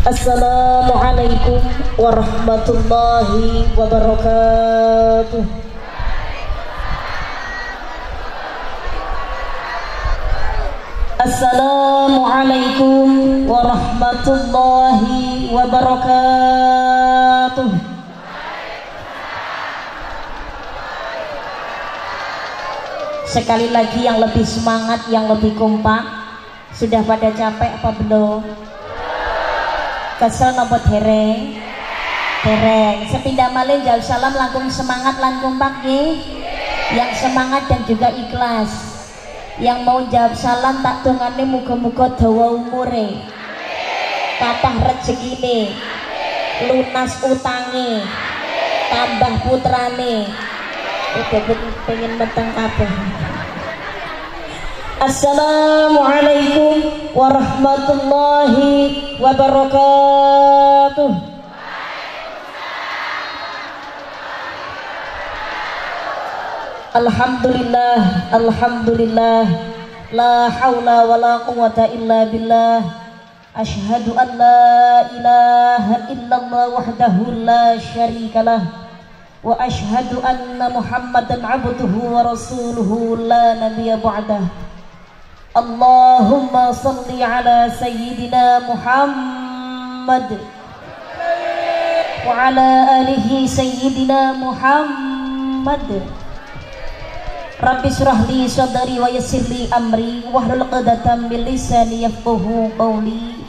Assalamualaikum warahmatullahi wabarakatuh. Assalamualaikum warahmatullahi wabarakatuh. Sekali lagi yang lebih semangat, yang lebih kompak. Sudah pada capek apa belum? Kesel nopo dereng? Dereng. Sepindah malih jauh salam langkung semangat lan kompak nggih. Yang semangat dan juga ikhlas. Yang mau jawab salam tak dongane muga-muga dawa umure, kathah rezekine, lunas utange, tambah putrane. Pengen meteng kabeh. Assalamualaikum warahmatullahi wabarakatuh. Alhamdulillah, alhamdulillah, la haula wa la quwata illa billah. Ashhadu an la ilaha illallah wahdahu la syarikalah, wa ashhadu anna Muhammadan abduhu wa rasuluhu la nabiyya ba'dah. Allahumma salli ala sayyidina Muhammad wa ala alihi sayyidina Muhammad. Rabbi syrah li sadri wa yassir li amri wahlul 'uqdatam min lisani yafqahu qawli.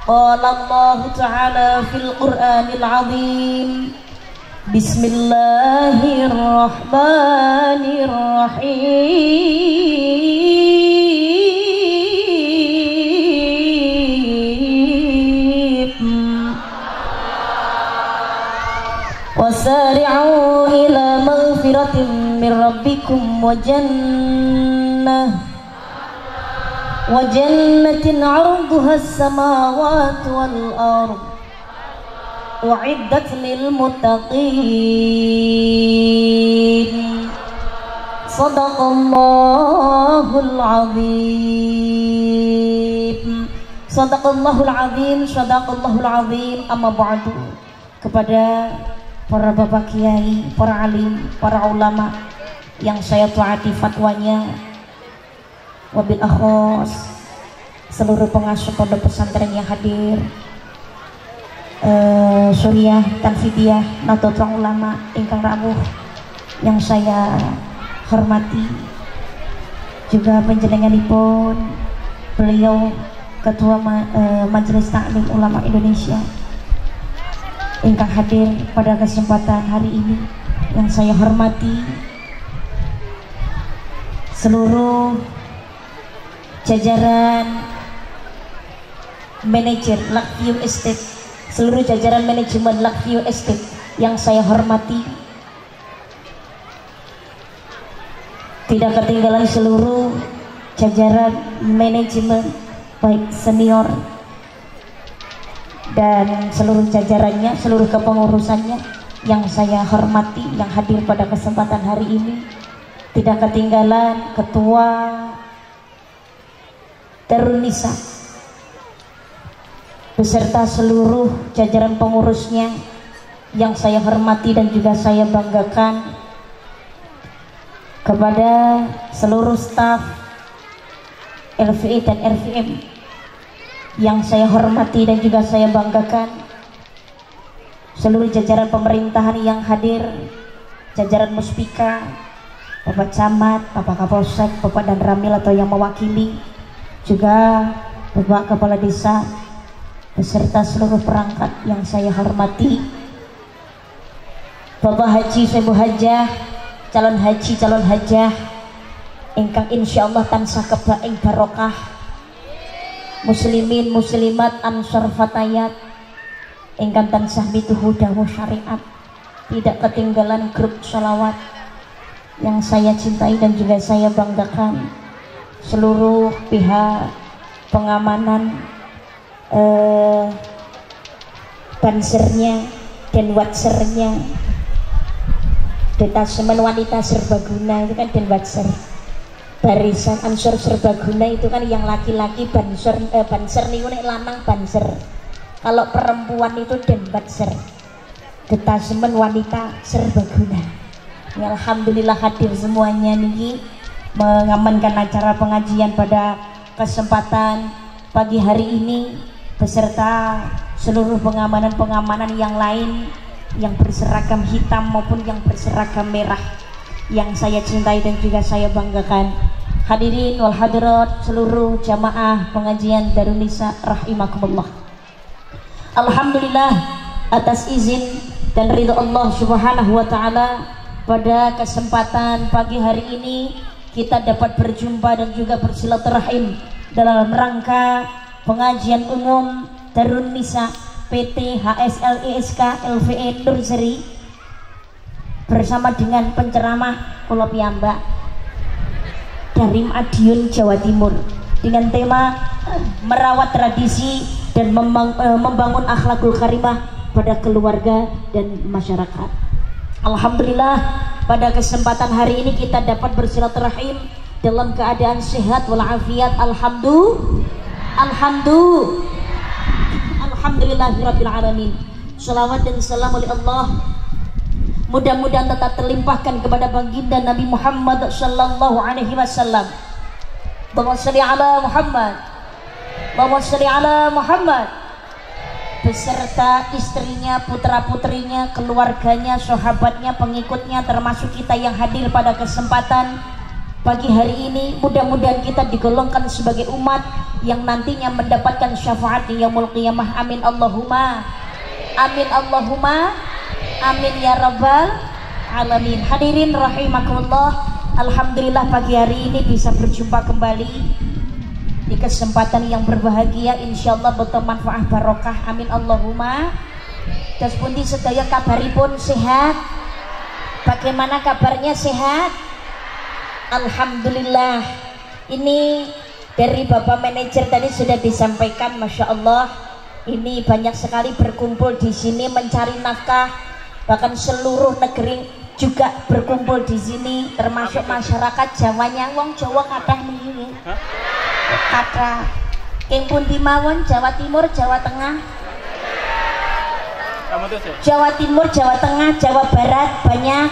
Qala Allah ta'ala fil Qur'anil 'azim. Bismillahirrahmanirrahim. Wasari'u ila maghfiratin min rabbikum wa jannatin 'arduha as-samawati wal ardh u'iddat lil muttaqin. Shadaqallahul 'azim. Shadaqallahul 'azim. Shadaqallahul 'azim. Amma ba'du. Kepada para bapak kiai, para alim, para ulama yang saya taati fatwanya, wabil akhos seluruh pengasuh pondok pesantren yang hadir, Suriah, Tanfidiyah, Nahdlatul Ulama ingkang rawuh yang saya hormati, juga panjenenganipun beliau Ketua Majelis Taklim Ulama Indonesia ingkang hadir pada kesempatan hari ini, yang saya hormati seluruh jajaran manajer Lakview Estate, seluruh jajaran manajemen Lakview Estate yang saya hormati, tidak ketinggalan seluruh jajaran manajemen baik senior dan seluruh jajarannya, seluruh kepengurusannya yang saya hormati, yang hadir pada kesempatan hari ini. Tidak ketinggalan Ketua Darun Nisa beserta seluruh jajaran pengurusnya yang saya hormati dan juga saya banggakan. Kepada seluruh staf LVI dan RVM yang saya hormati dan juga saya banggakan, seluruh jajaran pemerintahan yang hadir, jajaran Muspika, Bapak Camat, Bapak Kapolsek, Bapak dan Ramil atau yang mewakili, juga Bapak Kepala Desa beserta seluruh perangkat yang saya hormati, Bapak Haji Sebu Hajah, calon haji, calon hajah ingkang insyaallah tansah kebaing barokah, muslimin muslimat ansor fatayat ingkang tansah mituhu dawuh syariat. Tidak ketinggalan grup sholawat yang saya cintai dan juga saya banggakan, seluruh pihak pengamanan, bansernya dan watsernya, detasemen wanita serbaguna itu kan dan watser, barisan ansor serbaguna itu kan yang laki-laki, banser niku nek lanang banser, kalau perempuan itu denbatser, detasemen wanita serbaguna. Ya, alhamdulillah hadir semuanya niki mengamankan acara pengajian pada kesempatan pagi hari ini beserta seluruh pengamanan yang lain yang berseragam hitam maupun yang berseragam merah yang saya cintai dan juga saya banggakan. Hadirin wal hadirat seluruh jamaah pengajian Darun Nisa rahimakumullah. Alhamdulillah atas izin dan ridho Allah Subhanahu wa taala pada kesempatan pagi hari ini kita dapat berjumpa dan juga bersilaturahim dalam rangka pengajian umum Darun Nisa PT HSLISK LVE Nurseri bersama dengan penceramah kula piyambak dari Madiun Jawa Timur dengan tema merawat tradisi dan membangun akhlakul karimah pada keluarga dan masyarakat. Alhamdulillah pada kesempatan hari ini kita dapat bersilaturahim dalam keadaan sehat walafiat. Alhamdulillahirabbil alamin. Shalawat dan salam oleh Allah mudah-mudahan tetap terlimpahkan kepada baginda Nabi Muhammad sallallahu alaihi wasallam. Allahumma shalli ala Muhammad. Allahumma shalli ala Muhammad. Beserta istrinya, putra-putrinya, keluarganya, sahabatnya, pengikutnya, termasuk kita yang hadir pada kesempatan pagi hari ini. Mudah-mudahan kita digolongkan sebagai umat yang nantinya mendapatkan syafaat di yaumul qiyamah. Amin Allahumma. Amin Allahumma. Amin ya rabbal alamin. Hadirin rahimakumullah, alhamdulillah pagi hari ini bisa berjumpa kembali di kesempatan yang berbahagia, insyaallah bermanfaat barokah. Amin Allahumma. Terus pundi sedaya kabaripun sehat? Bagaimana kabarnya, sehat? Alhamdulillah. Ini dari Bapak Manajer tadi sudah disampaikan, Masya Allah ini banyak sekali berkumpul di sini mencari nafkah, bahkan seluruh negeri juga berkumpul di sini, termasuk masyarakat Jawanya. Wong Jawa kathah niki. Kathah. Ing pundi mawon? Jawa Timur, Jawa Tengah? Jawa Timur, Jawa Tengah, Jawa Barat banyak.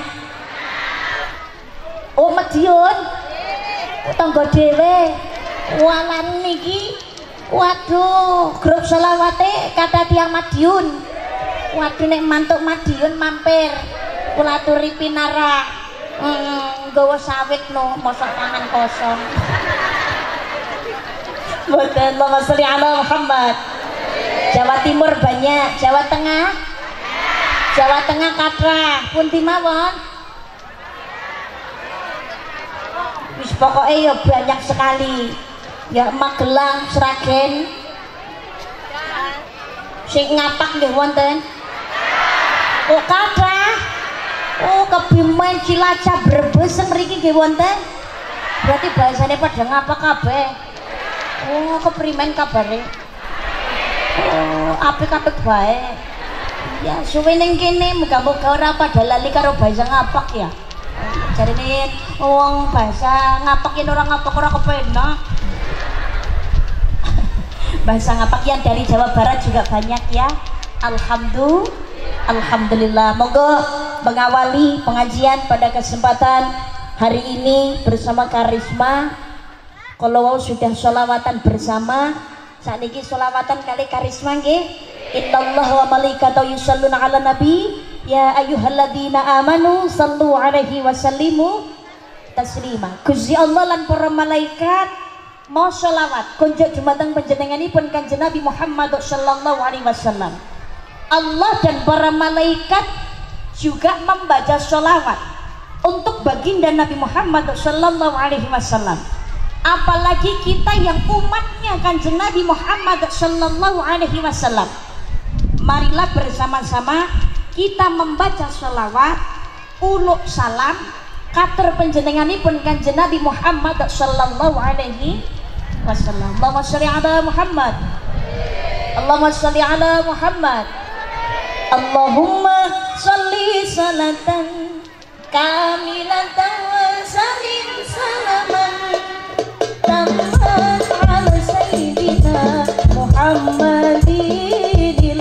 Oh, Madiun. Tangga dhewe. Walan niki. Waduh, grup selawate kata tiang Madiun. Waduh nek mantuk Madiun mampir. Kula aturi pinara. Nggawa sawit no, mosok tangan kosong. Mboten, Allahumma sholli ala Muhammad. Jawa Timur banyak, Jawa Tengah. Jawa Tengah kathah. Pundi mawon? Wis pokoke ya banyak sekali. Ya Magelang, Sragen. Sing ngapak nggih wonten? Oh kathah. Oh Kebumen, Cilacap, Brebes mriki nggih wonten. Berarti bahasane pada ngapak kabeh. Oh keprimen kabare? Oh apik-apik bae. Ya suwe ning kene muga-muga ora pada lali karo bahasa ngapak ya. Jarine wong bahasa ngapak yen ora ngapak ora kepenak. Bahasa ngapak yang dari Jawa Barat juga banyak ya. Alhamdulillah. Monggo mengawali pengajian pada kesempatan hari ini bersama Karisma. Kalau sudah sholawatan bersama, saat ini sholawatan kali Karisma nggih. Innallaha wa malaikatahu yusholluna 'alan nabi ya ayyuhalladzina amanu shallu 'alaihi wa sallimu taslima. Gusti Allah lan para malaikat mau sholawat kunjuk dumateng panjenenganipun Kanjeng Nabi Muhammad sallallahu alaihi wasallam. Allah dan para malaikat juga membaca sholawat untuk baginda Nabi Muhammad sallallahu alaihi wasallam. Apalagi kita yang umatnya Kanjeng Nabi Muhammad sallallahu alaihi wasallam. Marilah bersama-sama kita membaca sholawat, uluk salam katur panjenenganipun Kanjeng Nabi Muhammad sallallahu alaihi wasallam. Allahumma sholli ala Muhammad. Allahumma sholli ala Muhammad. Allahumma sholli salatan kamilatan wa sallim salaman tamman ala sayyidina Muhammadin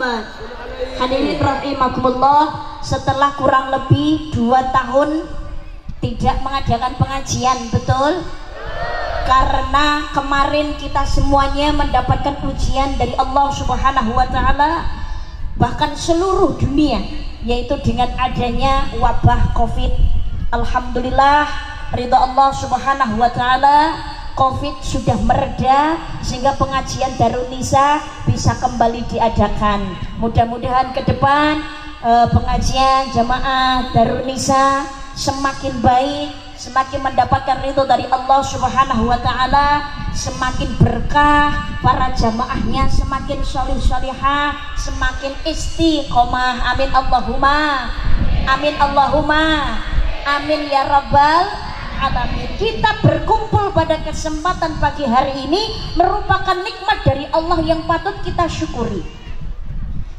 Muhammad. Hadirin rahimakumullah, setelah kurang lebih 2 tahun tidak mengadakan pengajian, betul? Karena kemarin kita semuanya mendapatkan ujian dari Allah Subhanahu wa taala, bahkan seluruh dunia, yaitu dengan adanya wabah Covid. Alhamdulillah, ridha Allah Subhanahu wa taala, Covid sudah mereda sehingga pengajian Darun Nisa bisa kembali diadakan. Mudah-mudahan ke depan pengajian jamaah Darun Nisa semakin baik, semakin mendapatkan ridho dari Allah Subhanahu wa taala, semakin berkah, para jamaahnya semakin sholih-sholihah, semakin istiqomah. Amin Allahumma. Amin Allahumma. Amin ya rabbal alamin. Kita berkumpul pada kesempatan pagi hari ini merupakan nikmat dari Allah yang patut kita syukuri.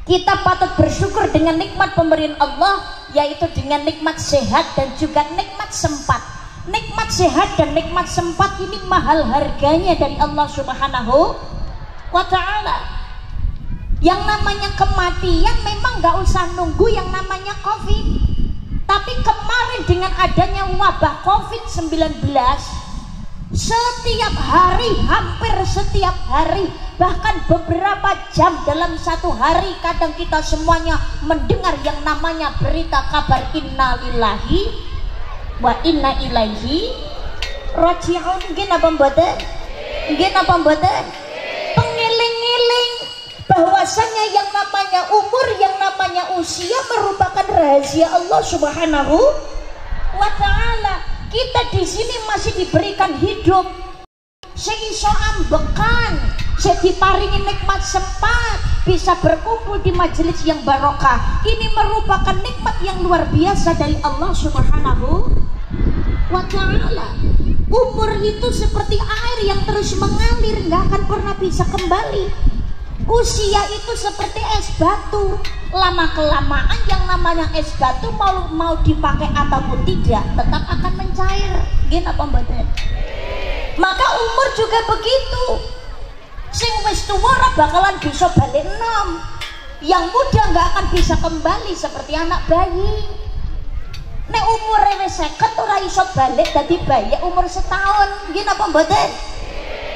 Kita patut bersyukur dengan nikmat pemberian Allah, yaitu dengan nikmat sehat dan juga nikmat sempat. Nikmat sehat dan nikmat sempat ini mahal harganya dari Allah Subhanahu wa taala. Yang namanya kematian memang gak usah nunggu yang namanya Covid. Tapi kemarin dengan adanya wabah Covid-19, setiap hari, hampir setiap hari, bahkan beberapa jam dalam satu hari, kadang kita semuanya mendengar yang namanya berita kabar innalillahi wa inna ilaihi raji'un. Nggih napa mboten? Nggih napa mboten? Pengiling-iling bahwasanya yang namanya umur, yang namanya usia merupakan rahasia Allah Subhanahu wa taala. Kita di sini masih diberikan hidup, sing iso ambekan, sing diparingi nikmat sempat bisa berkumpul di majelis yang barokah. Ini merupakan nikmat yang luar biasa dari Allah Subhanahu wa taala. Umur itu seperti air yang terus mengalir, nggak akan pernah bisa kembali. Usia itu seperti es batu, lama kelamaan yang namanya es batu mau dipakai ataupun tidak tetap akan mencair. Gini apa mboten? Maka umur juga begitu. Sing wis tuwa bakalan bisa balik enom, yang muda nggak akan bisa kembali seperti anak bayi. Nek umure wis 50 ora iso balik dadi bayi umur setahun. Gini apa mboten?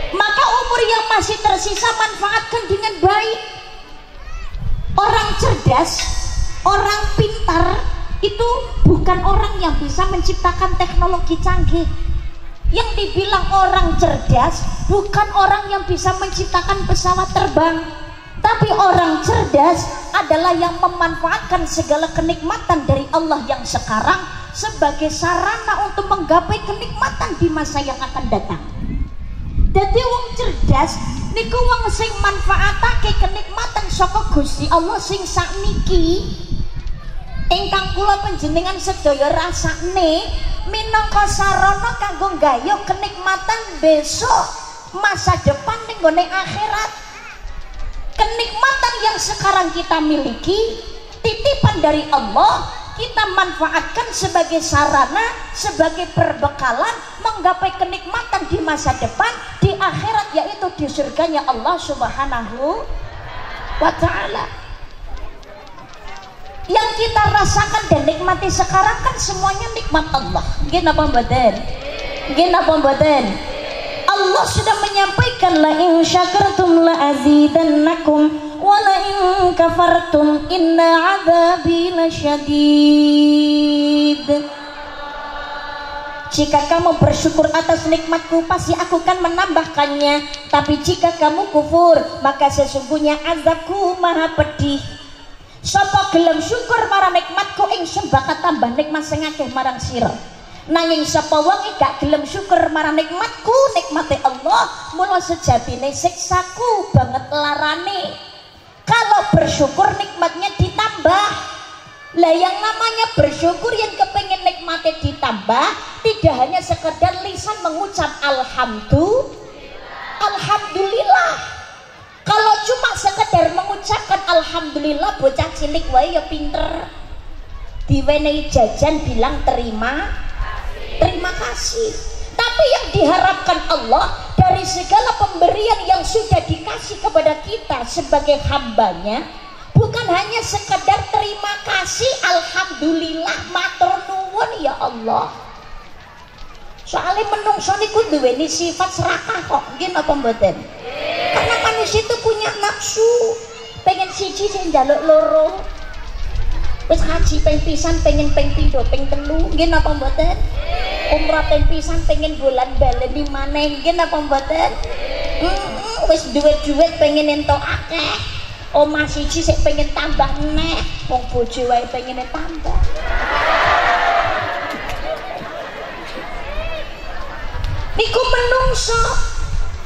Maka umur yang masih tersisa manfaatkan dengan baik. Orang cerdas, orang pintar itu bukan orang yang bisa menciptakan teknologi canggih. Yang dibilang orang cerdas bukan orang yang bisa menciptakan pesawat terbang, tapi orang cerdas adalah yang memanfaatkan segala kenikmatan dari Allah yang sekarang sebagai sarana untuk menggapai kenikmatan di masa yang akan datang. Jadi wong cerdas niku wong sing manfaatake kenikmatan saka Gusti Allah sing sakniki ingkang kula panjenengan sedaya rasane minangka sarana kanggo nggayuh kenikmatan besok masa depan ning gone akhirat. Kenikmatan yang sekarang kita miliki titipan dari Allah, kita manfaatkan sebagai sarana, sebagai perbekalan menggapai kenikmatan di masa depan, di akhirat, yaitu di surganya Allah Subhanahu wa taala. Yang kita rasakan dan nikmati sekarang kan semuanya nikmat Allah. Nggih napa mboten? Nggih napa mboten? Allah sudah menyampaikan la in syakartum la azidannakum wa la in kafartum inna adzabi lasyadid. Jika kamu bersyukur atas nikmatku, pasti aku akan menambahkannya. Tapi jika kamu kufur, maka sesungguhnya azabku maha pedih. Sapa gelem syukur marang nikmatku, ingsun bakal tambah nikmat sing akeh marang sira. Nanging sapa wong gak gelem syukur marang nikmatku, nikmate Allah, mula sejatine siksaku banget larane. Kalau bersyukur nikmatnya ditambah. Lah yang namanya bersyukur yang kepengen nikmatnya ditambah, tidak hanya sekedar lisan mengucap alhamdulillah. Kalau cuma sekedar mengucapkan alhamdulillah, bocah cilik wae ya pinter. Diwenehi jajan bilang terima kasih. Tapi yang diharapkan Allah dari segala pemberian yang sudah dikasih kepada kita sebagai hambanya, bukan hanya sekedar terima kasih, alhamdulillah, matur nuwun ya Allah. Soalnya menungso niku duweni sifat serakah kok, nggih napa mboten? Karena manusia itu punya nafsu, pengen siji sing njaluk loro. Wis haji ping pisan pengen ping pindho ping telu, nggih napa mboten? Umrah ping pisan pengen bulan baleni maneh, nggih napa mboten? Wis duit-duit pengen entuk akeh. Omah siji sik pengen tambah neh, wong bojo wae pengen tambah. Niku menungso.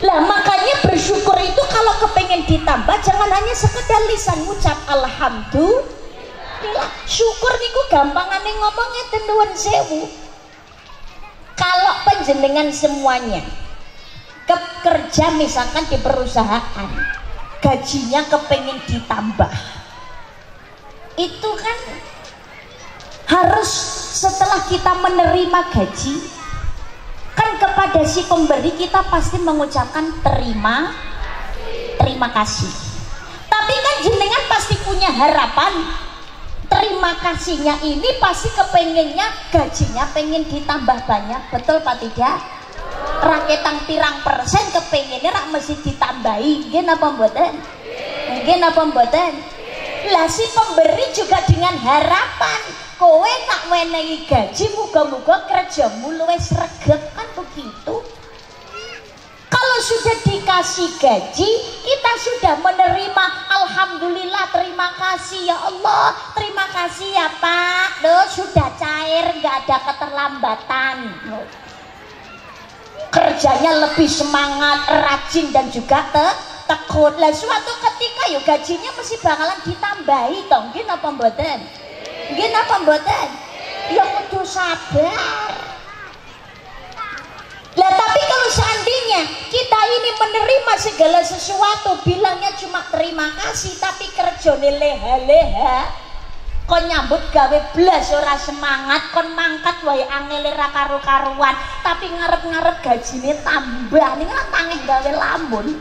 Lah makanya bersyukur itu kalau kepengen ditambah jangan hanya sekedar lisan ngucap alhamdulillah. Syukur niku gampangane ngomong ngeten nuwun sewu. Kalau panjenengan semuanya kerja misalkan di perusahaan, gajinya kepengen ditambah, itu kan harus setelah kita menerima gaji kan kepada si pemberi kita pasti mengucapkan terima kasih. Tapi kan jenengan pasti punya harapan terima kasihnya ini pasti kepengennya gajinya pengen ditambah banyak, betul Pak tidak? Raketang pirang persen kepengennya rak mesti ditambahi, nggih napa mboten? Nggih napa mboten? Lah si pemberi juga dengan harapan kowe tak wenehi gaji muga-muga kerjamu luwih sregep, kan begitu. Kalau sudah dikasih gaji kita sudah menerima, alhamdulillah, terima kasih ya Allah, terima kasih ya Pak, loh sudah cair, nggak ada keterlambatan, kerjanya lebih semangat, rajin dan juga tekun. Lah suatu ketika yuk gajinya mesti bakalan ditambahi toh, nggih napa mboten? Nggih napa mboten? Ya kudu sabar. Lah tapi kalau seandainya kita ini menerima segala sesuatu bilangnya cuma terima kasih tapi kerjane leha-leha, kon nyambut gawe blas ora semangat, kon mangkat wae angele ra karo-karuan, tapi ngarep-ngarep gajine tambah niku tangeh gawe lamun.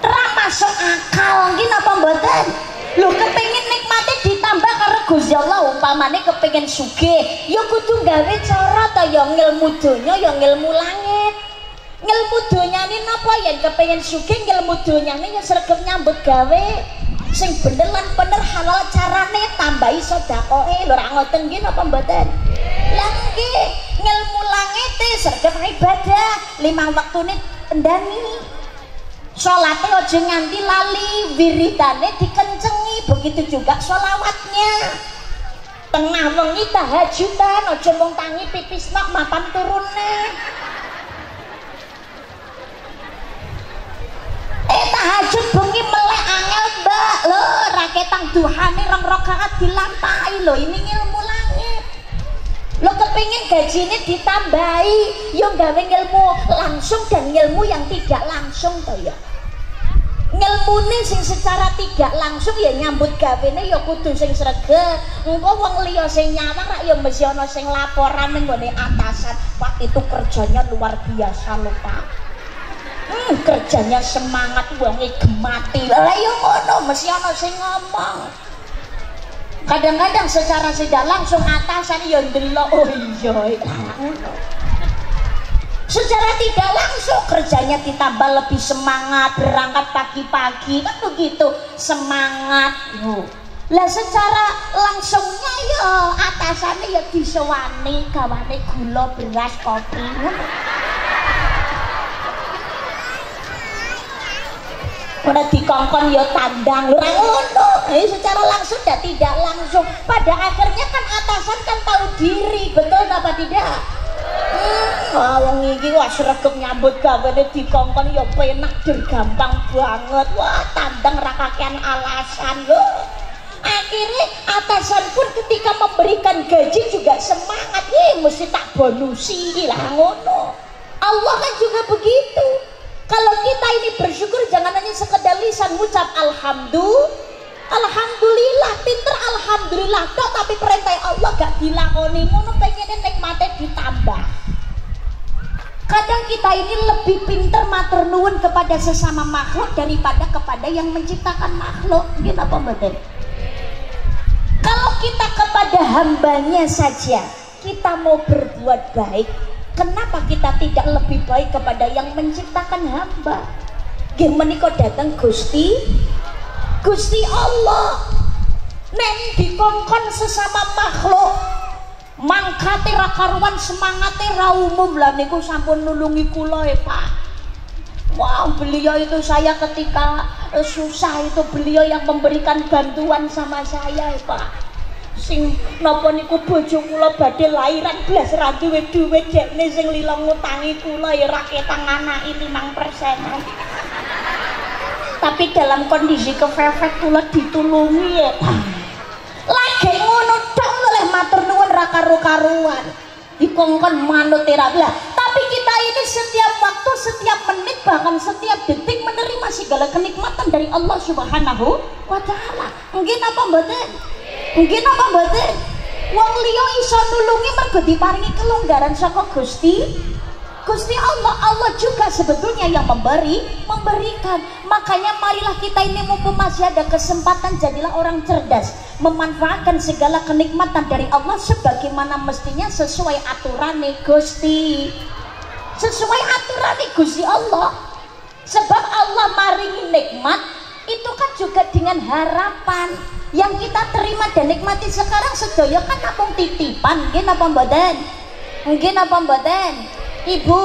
Ra masuk akal nggih napa mboten? Lho kepengin nikmate ditambah karo Gusti Allah, umpamane kepengin sugih ya kudu gawe cara ta ya ngilmu donya ya ngilmu langit. Ngilmu donyane napa yen kepengin sugih ngilmu donyane ya sregep nyambut gawe sing bener lan bener halal carane, tambahi sedekahe lho ra ngoten nggih napa mboten? Lah nggih ngilmu langite sregep ibadah 5 wektune endani. Sholatnya aja nganti lali, wiridane dikencengi, begitu juga sholawatnya. Tengah wengi tahajudan aja mung tangi pipis mak mapan turune. Tahajud bengi melek angel mbak lho, raketang duhane 2 rakaat dilampahi lho, ini ilmu langit. Lo kepingin gajinya ditambahi, yo gawe ilmu langsung dan ilmu yang tidak langsung toh ya. Ngilmune sing secara tidak langsung ya nyambut gawene ya kudu sing sregep. Engko wong liya sing nyawang rak ya mesti ana sing laporan ning gone atasan, Pak itu kerjanya luar biasa lho Pak. Kerjanya semangat, wonge gemati. Lah ya ngono mesti ana sing ngomong. Kadang-kadang secara tidak langsung atasan ya ndelok, oh iya secara tidak langsung kerjanya ditambah lebih semangat, berangkat pagi-pagi kan begitu semangat. Lah secara langsungnya ya atasannya ya disewani gawane gula beras kopi. Udah dikongkon ya tandang lho ngono. Secara langsung dan tidak langsung pada akhirnya kan atasan kan tahu diri, betul apa tidak? Wong iki wah sregep nyambut gawane dikongkon ya penak dan gampang banget. Wah tandang ra kakean alasan lho. Akhirnya atasan pun ketika memberikan gaji juga semangat, mesti tak bonusi lah ngono. Allah kan juga begitu. Kalau kita ini bersyukur jangan hanya sekedar lisan ngucap alhamdulillah, pinter alhamdulillah kok, tapi perintah Allah gak dilakoni ngono, pengen nikmatnya ditambah. Kadang kadang kita ini lebih pintar matur nuwun kepada sesama makhluk daripada kepada yang menciptakan makhluk. Gitu apa mboten? Kalau kita kepada hambanya saja kita mau berbuat baik, kenapa kita tidak lebih baik kepada yang menciptakan hamba? Nggih menika dateng Gusti Allah. Nen dikongkon sesama makhluk mangkate ra karuan, semangate ra umum. Lah niku sampun nulungi kula Pak. Wow, beliau itu saya ketika susah itu beliau yang memberikan bantuan sama saya Pak. Sing napa niku bojo kula badhe lairan blas ra duwe dhuwit, dekne sing lila ngutangi kula ya ra ketang anake 5%. Tapi dalam kondisi kepepet kula ditulungi ya Pak. Lagi ngono tok oleh matur nuwun ra karo-karuan. Dikongkon manut ira lah. Tapi kita ini setiap waktu, setiap menit, bahkan setiap detik menerima segala kenikmatan dari Allah Subhanahu wa taala. Mungkin apa mboten? Mungkin apa mboten? Wong liya iso nulungi mergo diparingi kelonggaran saka Gusti Allah. Allah juga sebetulnya yang memberikan. Makanya marilah kita ini mumpung masih ada kesempatan, jadilah orang cerdas, memanfaatkan segala kenikmatan dari Allah sebagaimana mestinya sesuai aturan Gusti. Sesuai aturan Gusti Allah. Sebab Allah maringi nikmat itu kan juga dengan harapan. Yang kita terima dan nikmati sekarang sedaya kan namung titipan. Nggih napa mboten? Nggih napa mboten? Ibu,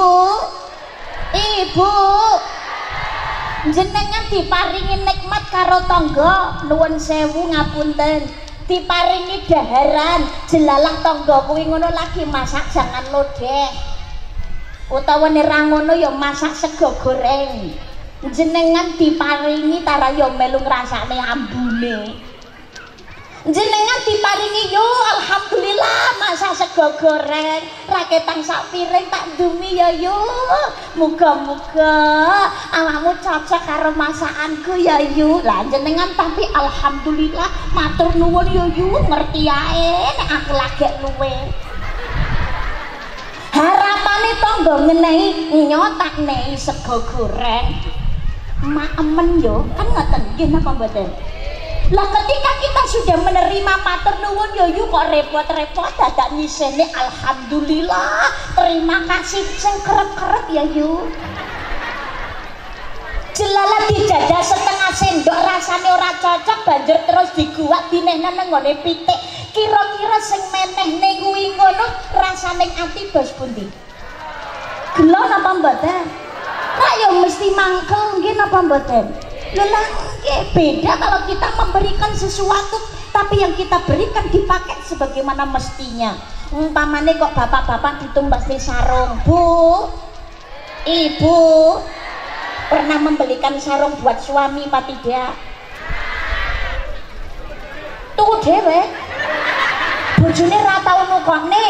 jenengan diparingi nikmat karo tangga, nuwun sewu ngapunten, diparingi daharan, jelalah tangga kuwi ngono lagi masak jangan lodeh, utawa ra ngono ya masak sego goreng. Jenengan diparingi tara ya melu ngrasakne ambune. Jenengan diparingi yo alhamdulillah masak sego goreng raketang sak piring tak dumi ya yo. Muga-muga awakmu cocok karo masakanku ya yu. Lah jenengan tapi alhamdulillah matur nuwun yo yu, ngerti ae nek aku lagi luwe. Harapane tangga ngenehi nyotak nehi sego goreng. Maemen yo, kan ngoten nggih napa mboten? Lah ketika kita sudah menerima matur nuwun yo yu kok repot-repot dadak nyisene alhamdulillah, terima kasih sing kerep-kerep ya yu. Jelalah dijajah setengah sendok rasane ora cocok banjur terus diguwak dinehna nang ngone pitik. Kira-kira sing menehne kuwi ngono rasane ati bos pundi? Gelo napa mboten? Lah yo mesti mangkel nggih napa mboten? Lelah beda kalau kita memberikan sesuatu tapi yang kita berikan dipakai sebagaimana mestinya. Umpamane kok bapak-bapak ditumbasnya sarung, Bu, Ibu pernah membelikan sarung buat suami apa tidak? Tuku dhewe bojone ra tau nukokne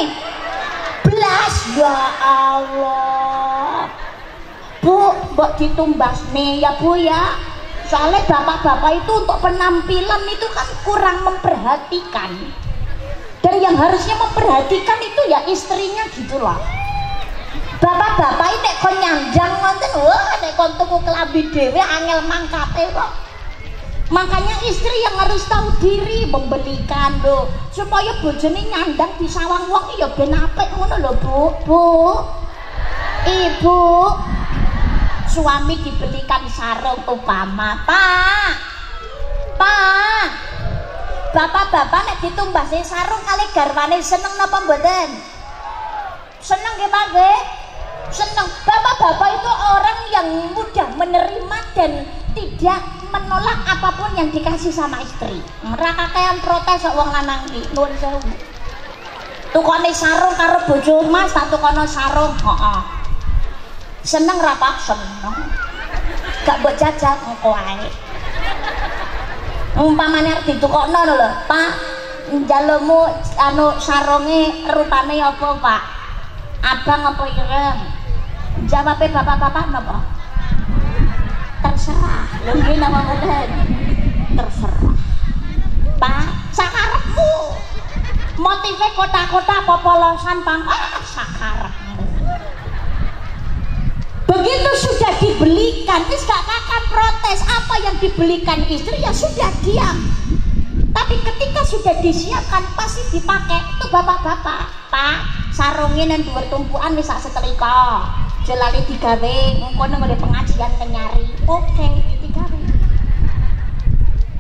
blas. Ya Allah Bu, mbok ditumbasne ya Bu ya. Soalnya bapak-bapak itu untuk penampilan itu kan kurang memperhatikan, dan yang harusnya memperhatikan itu ya istrinya gitu loh. Bapak-bapak ini kon nyanjang ngonten, wah nek kon tuku kelambi dhewe angel mangkate kok. Makanya istri yang harus tahu diri membelikan loh, supaya bojone nyandang di sawang wong ya ben apik ngono lho Bu, Ibu. Suami dibelikan sarung upama, Pak, bapak-bapak nek ditumbasnya sarung kali garwane seneng napa mboten? Seneng nggih Pak nggih? Seneng. Bapak-bapak itu orang yang mudah menerima dan tidak menolak apapun yang dikasih sama istri. Ora kakean protes kok wong lanang iki, nuwun sewu. Tukone sarung karo bojo Mas, tak tukono sarung, heeh. Seneng rapat seneng, gak buat jajan engko ae. Umpamane arep ditukokno lho, Pak, njalukmu anu sarunge rupane apa, Pak? Abang apa ireng? Jawabe bapak-bapak napa? Terserah. Lho nggih napa mboten? Terserah. Pak, sakarepmu. Motive kota-kota apa polosan, Pak? Sakarepmu. begitu sudah dibelikan wis gak akan protes. Apa yang dibelikan istri ya sudah diam. Tapi ketika sudah disiapkan pasti dipakai. Itu bapak-bapak, Pak, sarungnya nang dhuwur tumpukan wis sak setrika. Jelali digawe, ngono ngene pengajian kenyari. Oke, digawe.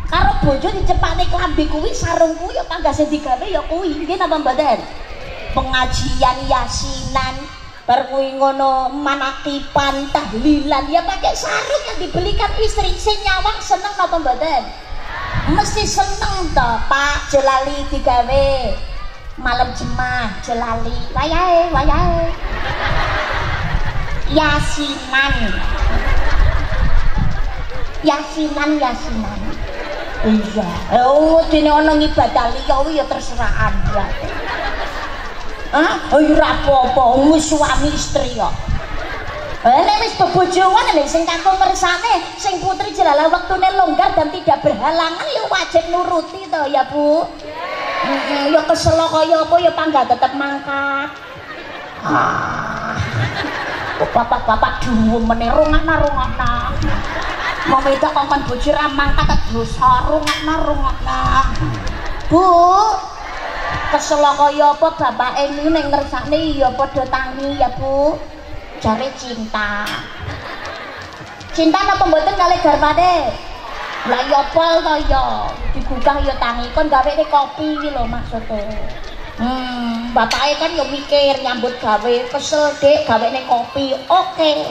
Karo bojo dicepakne klambi kuwi sarung kuwi ya panggase digawe ya kuwi. Nggih napa mboten? Pengajian yasinan bar kuwi ngono manakipan tahlilan ya pakai sarung yang dibelikan istri. Sing nyawang seneng napa mboten? Mesti seneng to, Pak. Jelali digawe malam jemaah jelali wayahe yasinan iya dene ana ngibadah liya ya terserah Anda. Ora apa-apa wis suami istri kok. Nek wis bebojoan lho sing kanggo ngersane sing putri jelala wektune longgar dan tidak berhalangan ya wajib nuruti to ya Bu. Ya kesel kaya apa ya pangga tetep mangkat. Bapak-bapak dhuwur meneh rungokna. Mau wedok kongkon bojo ra mangkat dosa rungokna. Bu, kesel kaya apa bapake niku ning ngersakne ya padha tangi ya Bu. Jare cinta. Cinta napa mboten kalih garwane? Lah ya pol to ya, digugah ya tangi kon gawene kopi iki lho maksude. Bapake kan ya mikir nyambut gawe, kesel Dik gawene kopi. Oke.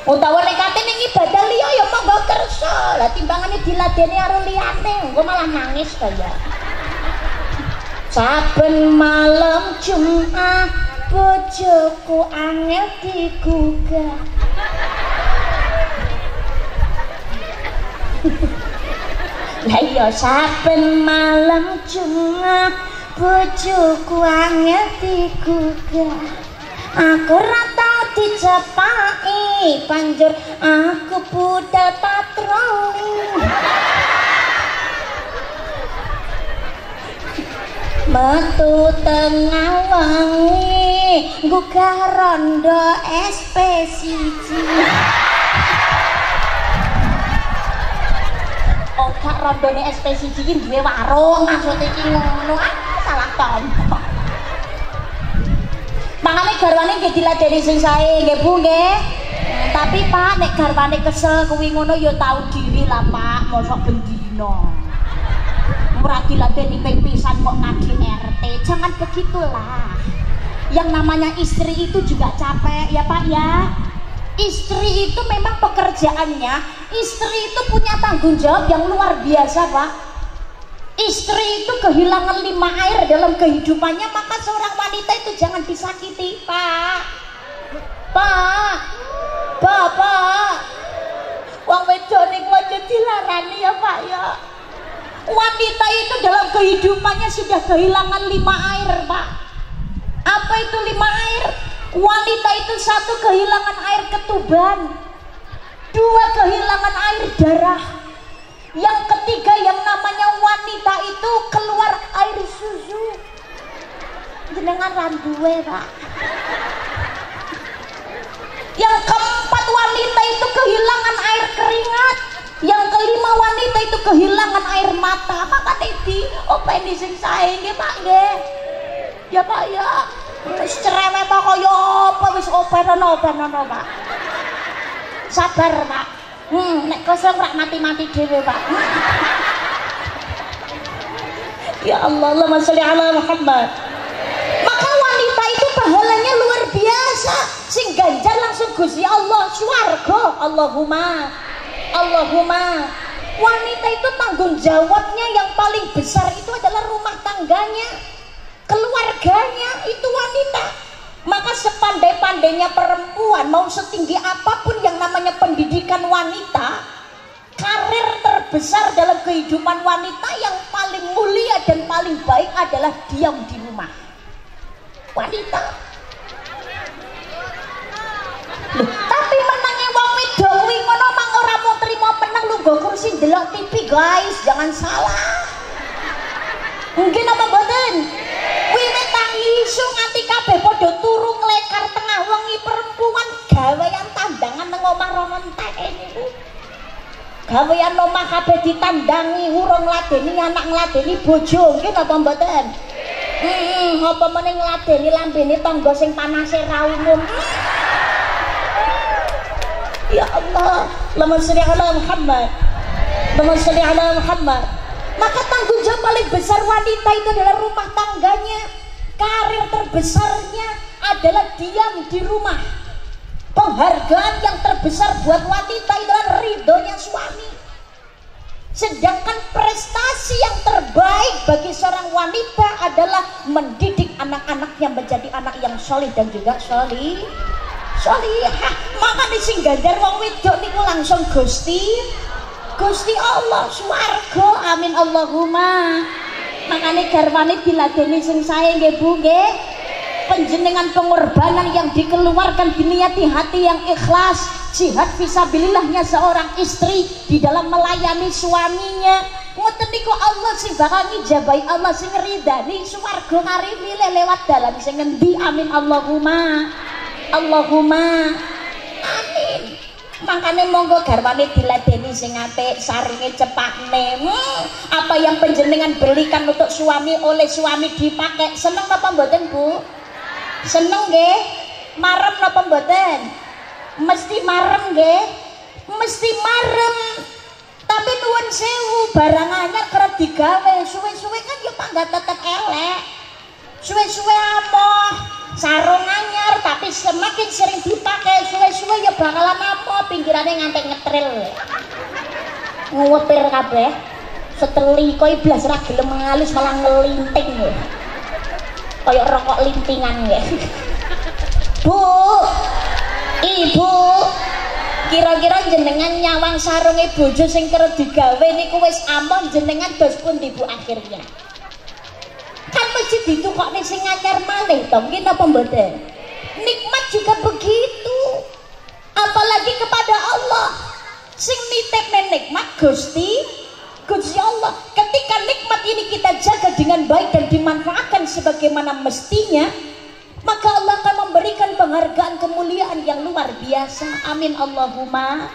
Utawa nek kate ning ibadah liya ya monggo kersa. Lah timbangane diladeni karo liyane, engko malah nangis kaya. Saben malam Jumat bojoku angel digugah. Lah iya saben malam Jumat bojoku angel digugah. Aku ora tau dijepaki banjur aku budal patroli. Metu tengah wengi gugah rondo SP1. Oh gak rondone SP1 iki duwe warung maksud iki ngono. Salah tompo. Mangane garwane nggih diladeni sing sae nggih Bu nggih. Tapi Pak nek garwane kesel kuwi ngono ya tau diri lah Pak, mosok bendina. Ora diladeni ping pisan kok ngadi RT. Jangan begitulah. Yang namanya istri itu juga capek ya Pak ya. Istri itu memang pekerjaannya, istri itu punya tanggung jawab yang luar biasa Pak. Istri itu kehilangan 5 air dalam kehidupannya, maka seorang wanita itu jangan disakiti Pak. Bapak wong wedok niku aja dilarani ya Pak ya. Wanita itu dalam kehidupannya sudah kehilangan 5 air Pak. Apa itu 5 air? Wanita itu 1 kehilangan air ketuban, 2 kehilangan air darah, yang ketiga yang namanya wanita itu keluar air susu. Jenengan randuwe Pak. Yang keempat wanita itu kehilangan air keringat, yang kelima wanita itu kehilangan air mata. Maka di openi sing sae nggih Pak nggih. Ya Pak ya. Wis cerewet kaya apa wis openono Pak. Sabar Pak. Nek kosong rak mati-mati dhewe Pak. Ya Allah, Allahumma sholli ala Muhammad. Maka wanita itu pahalanya luar biasa. Sing ganjar langsung Gusti Allah swarga. Allahumma. Wanita itu tanggung jawabnya yang paling besar itu adalah rumah tangganya, keluarganya, itu wanita. Maka sepandai-pandainya perempuan, mau setinggi apapun yang namanya pendidikan wanita, karir terbesar dalam kehidupan wanita yang paling mulia dan paling baik adalah diam di rumah. Wanita. Loh, tapi menangi wong wedok kuwi ngono mang ora mau trimo menang lungguh kursi ndelok TV guys, jangan salah. Mungkin apa mboten? Wiwit tangi isu nganti kabeh padha turu nglekar tengah wengi perempuan gawean tandangan nang omah rono entek niku. Gawean omah kabeh ditandangi, urung ngladeni anak ngladeni bojo, nggih napa mboten? Apa meneh ngladeni lambene tangga sing panase ra umum. Ya Allah, Allahumma sholli ala Muhammad. Allahumma sholli ala Muhammad. Maka tanggung jawab paling besar wanita itu adalah rumah tangganya. Karir terbesarnya adalah diam di rumah. Penghargaan yang terbesar buat wanita adalah ridhonya suami. Sedangkan prestasi yang terbaik bagi seorang wanita adalah mendidik anak-anaknya menjadi anak yang solih dan juga solihah. Makanya sing ganjar wong wedok niku langsung Gusti Allah swarga. Amin Allahumma. Makanya garwane diladeni sing sae nggih Bu nggih. Penjenengan pengorbanan yang dikeluarkan diniati hati yang ikhlas, jihad fisabilillahnya seorang istri di dalam melayani suaminya. Ngoten niku Allah sing bakal ngijabahi, Allah sing ridani swarga karimi lewat dalan sing ngendi. Amin Allahumma. Allahumma amin. Makanya monggo garwane diladeni sing apik, saringe cepakne. Apa yang panjenengan berikan untuk suami oleh suami dipakai, seneng napa mboten Bu? Seneng nggih? Marem napa mboten? Mesti marem nggih? Mesti marem. Tapi nuwun sewu, barang anyar kerep digawe, suwe-suwe kan ya pangkat tetep elek. Suwe-suwe amoh. Sarung anyar tapi semakin sering dipakai suwe-suwe ya bakalan apa pinggirannya ngantek ngetril nguwetir kabeh seteli kok iblas ra gelem ngalus malah ngelinting ya kayak rokok lintingan ya. Bu Ibu kira-kira jenengan nyawang sarunge bojo sing kerep digawe niku wis ampun jenengan dos pundi Bu akhirnya? Kan mesti ditukokne sing anyar malih to, nggih napa mboten? Nikmat juga begitu. Apalagi kepada Allah. Sing nitipne nikmat Gusti Allah. Ketika nikmat ini kita jaga dengan baik dan dimanfaatkan sebagaimana mestinya, maka Allah akan memberikan penghargaan kemuliaan yang luar biasa. Amin Allahumma.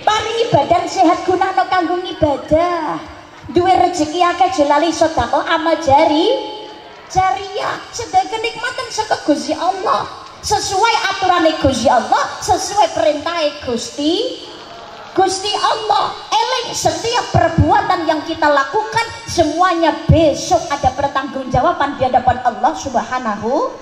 Paringi badan sehat gunakno kanggo ibadah. Duwe rezeki akeh jelali sedekah amal jariyah, sedaya kenikmatan saka Gusti Allah sesuai aturan Gusti Allah, sesuai perintah Gusti Allah. Eling setiap perbuatan yang kita lakukan semuanya besok ada pertanggungjawaban di hadapan Allah Subhanahu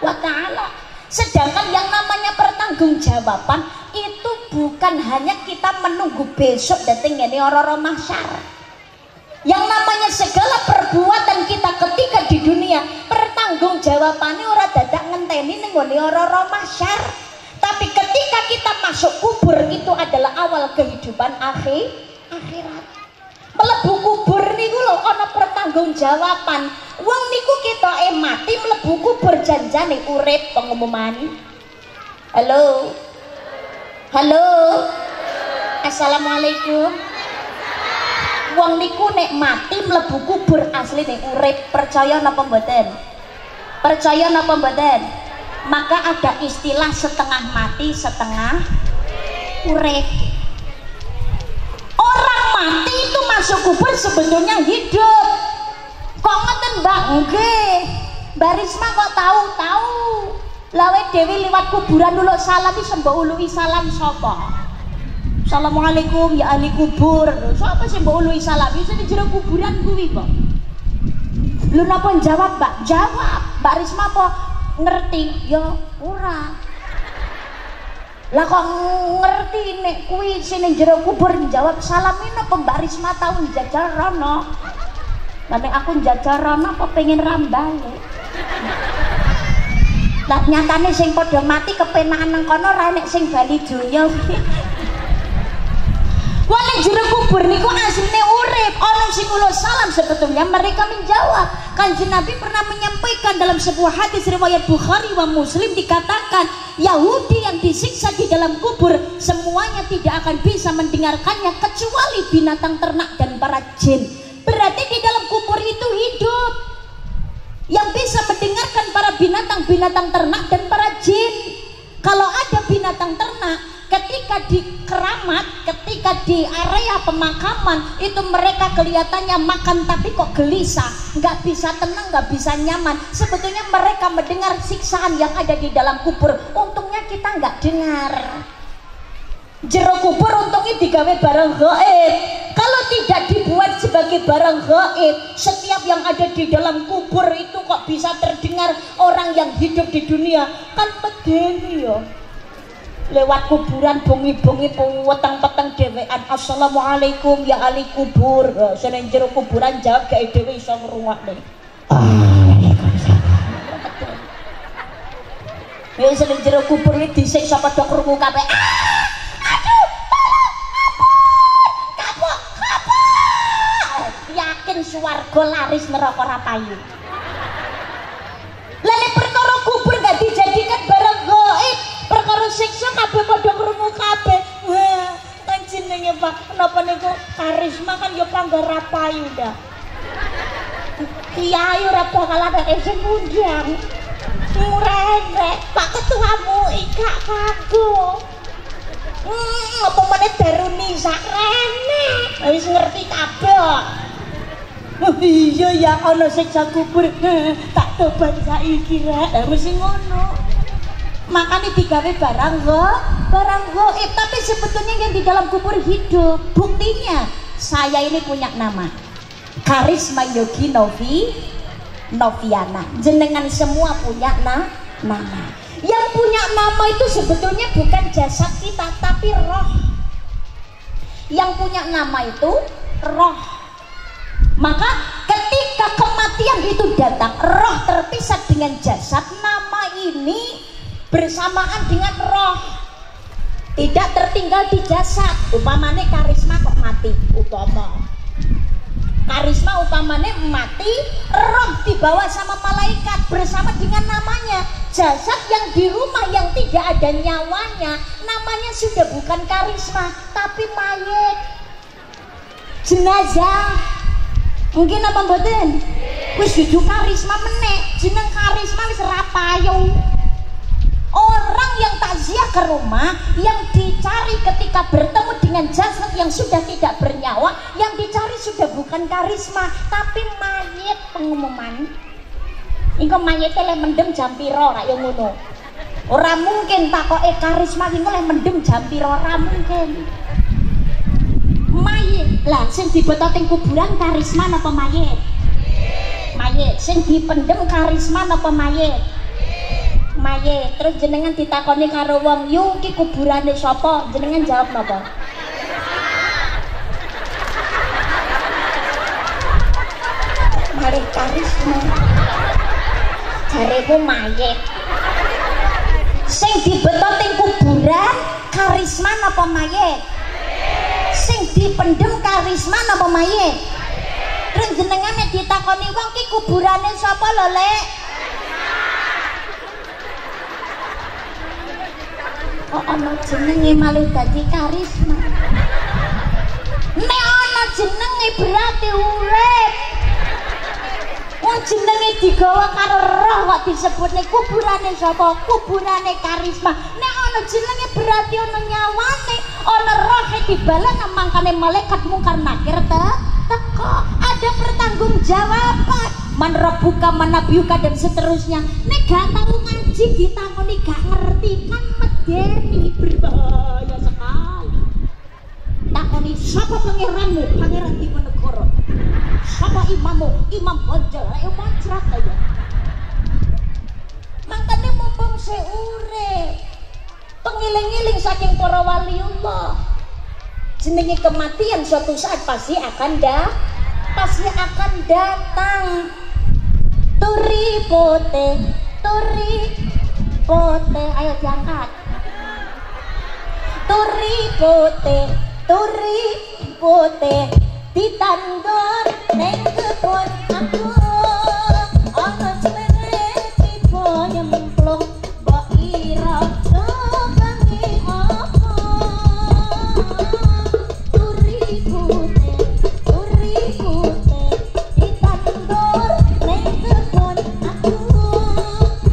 wa ta'ala. Sedangkan yang namanya pertanggungjawaban itu bukan hanya kita menunggu besok dateng ngene ora-ora mahsyar. Yang namanya segala perbuatan kita ketika di dunia pertanggungjawabannya ora dadak ngenteni ning nggone ora-ora mahsyar. Tapi ketika kita masuk kubur itu adalah awal kehidupan akhirat. Mlebu kubur niku lho ana pertanggungjawaban. Wong niku ketoke mati mlebu kubur janjane urip pengumuman. Halo. Assalamualaikum. Wong niku nek mati mlebu kubur asli nek urip, percaya napa mboten? Percaya napa mboten? Maka ada istilah setengah mati setengah urip. Orang mati itu masuk kubur sebetulnya hidup. Kok ngoten Mbak? Nggih. Mbak Risma kok tahu? Lawe dewi liwat kuburan dulu salam iki mbok uluhi salam sapa? Assalamualaikum ya ahli kubur. Siapa sih mbok uluhi salam? Iso di jero kuburan kuwi kok. Lu napa jawab, Mbak? Jawab. Mbak Risma apa ngerti? Ya ora. Lah kok ngerti nek kuwi sing jero kubur jawab salam ini apa Mbak Risma tahu njajal rono? Lah nek aku njajal rono apa pengen rambal. Lah nyatane sing padha mati kepenakan nang kono ra nek sing bali donya. Wong jero kubur niku asline urip, ana sing ulo salam sebetulnya mereka menjawab. Kanjeng Nabi pernah menyampaikan dalam sebuah hadis riwayat Bukhari wa Muslim dikatakan Yahudi yang disiksa di dalam kubur semuanya tidak akan bisa mendengarkannya kecuali binatang ternak dan para jin. Berarti di dalam kubur itu hidup. Yang bisa mendengarkan para binatang ternak dan para jin. Kalau ada binatang binatang ternak ketika di keramat, ketika di area pemakaman itu mereka kelihatannya makan tapi kok gelisah, nggak bisa tenang, nggak bisa nyaman. Sebetulnya mereka mendengar siksaan yang ada di dalam kubur. Untungnya kita nggak dengar. Jero kubur untungnya digawe barang gaib. Kalau tidak dibuat sebagai barang gaib, setiap yang ada di dalam kubur itu kok bisa terdengar orang yang hidup di dunia. Kan medeni ya. Lewat kuburan bengi-bengi weteng-peteng dhewean assalamualaikum ya ahli kubur. Seneng jero kuburan jawab gak dhewe iso ngrungokne. Ya seneng jero kubur iki disiksa padha krungu kabeh. Aduh, kapok. Yakin swarga laris neraka ora payu. Lah nek perkara kubur gak dijadikan barang gaib, perkara siksa kabeh padha krungu kabeh. Wah, kan jenenge Pak, napa niku karisma kan ya panggar payu dah. Kiai ora bakal ada sing ngundang. Murene, Pak ketuamu gak kagum. Apa meneh daruni sak rene. Wis ngerti kabeh. Oh iya ya ana siksa kubur. Tak tobat saiki rek. Lah mesti ngono. Makanya digawe barang gaib, tapi sebetulnya yang di dalam kubur hidup. Buktinya saya ini punya nama Karisma Yogi Noviana. Jenengan semua punya nama. Yang punya nama itu sebetulnya bukan jasad kita tapi roh. Yang punya nama itu roh. Maka ketika kematian itu datang, roh terpisah dengan jasad, nama ini bersamaan dengan roh, tidak tertinggal di jasad. Upamane karisma kok mati, karisma upamane mati, roh dibawa sama malaikat bersama dengan namanya. Jasad yang di rumah yang tidak ada nyawanya, namanya sudah bukan karisma tapi mayit, jenazah. Mungkin apa mboten? Wis dudu karisma meneh, jeneng karisma wis ora payu. Orang yang takziah ke rumah, yang dicari ketika bertemu dengan jasad yang sudah tidak bernyawa, yang dicari sudah bukan karisma tapi mayit. Pengumuman engko mayite le mendem jam pira ra yo ngono. Ora mungkin takoke karisma engko le mendem jam pira, ora mungkin. Mayit lah sing dibeto teng kuburan karisma napa mayit? Mayit. Sing dipendem karisma napa mayit? Mayit. Terus jenengan ditakoni karo wong, "Yu ki kuburane sapa?" Jenengan jawab napa? Mari karisma. Jareku mayit. Sing dibeto teng kuburan karisma napa mayit? Sing dipendem karisma napa mayit? Terus jenengan nek ditakoni wong ki kuburane sapa lho, Lek? Oh ana jenenge malah dadi karisma. Nek ana jenenge berarti urip. Wong jenenge digawa karo roh kok disebutne kuburane sapa? Kuburane karisma. Nek ana jenenge berarti ana nyawane, ana rohe dibalan mangkane malaikat mungkar nakir teko. Ada pertanggungjawaban. Man rabbuka man nabiyuka dan seterusnya. Nek gak tau ngaji ditakoni gak ngerti kan medeni, berbahaya sekali. Takoni sapa pangeranmu? Pangeran Diponegoro. Sapa imammu? Imam Bonjol. Ayo muncrat aja. Makanya mumpung seurip, pengiling-iling saking para waliullah. Jenenge kematian suatu saat pasti akan datang. Turi pote, ayo diangkat. Turi pote, ditandur neng kebon aku. Ana jenenge tiba nyemplung, mbok ira bangi apa. Turi pote, ditandur neng kebon aku.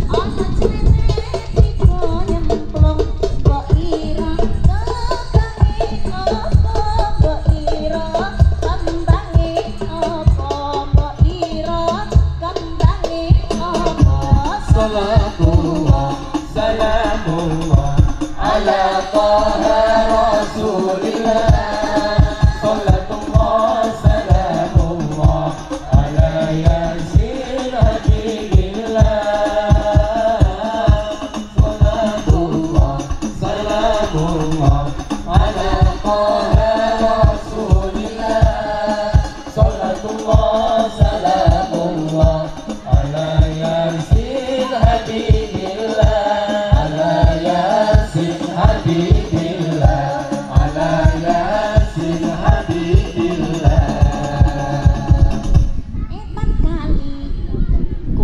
Ana jenenge tiba nyemplung, mbok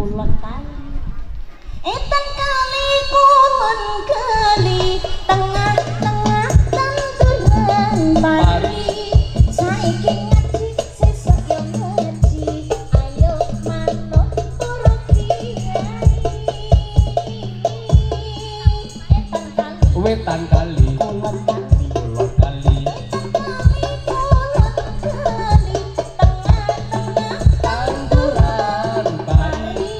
kulon kali etan kali kulon kali tengah-tengah tanduran pari saiki ngaji sesuk yo ngaji ayo manut para kiai etan kali wetan kali kulon kali kulon kali tanduran pari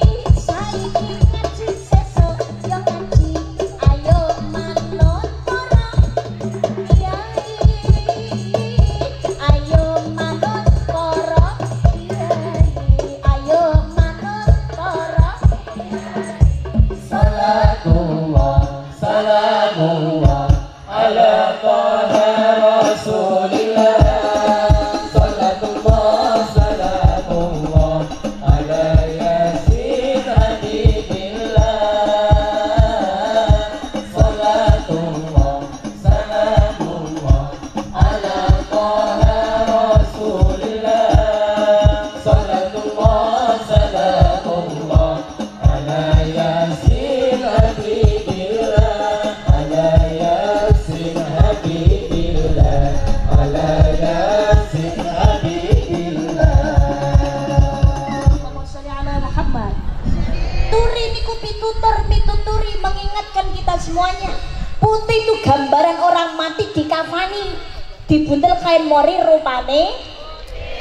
salatullah salamullah ala taha rasulillah salatullah salamullah ala yasin habibillah salatullah salamullah ala taha rasulillah salatullah salamullah ala yasin habibillah ala yasin habibillah ala yasin habibillah. Allahumma sholli ala Muhammad. Turi niku pituturi mengingatkan kita semuanya. Putih itu gambaran orang mati dikafani, dibuntel kain mori rupane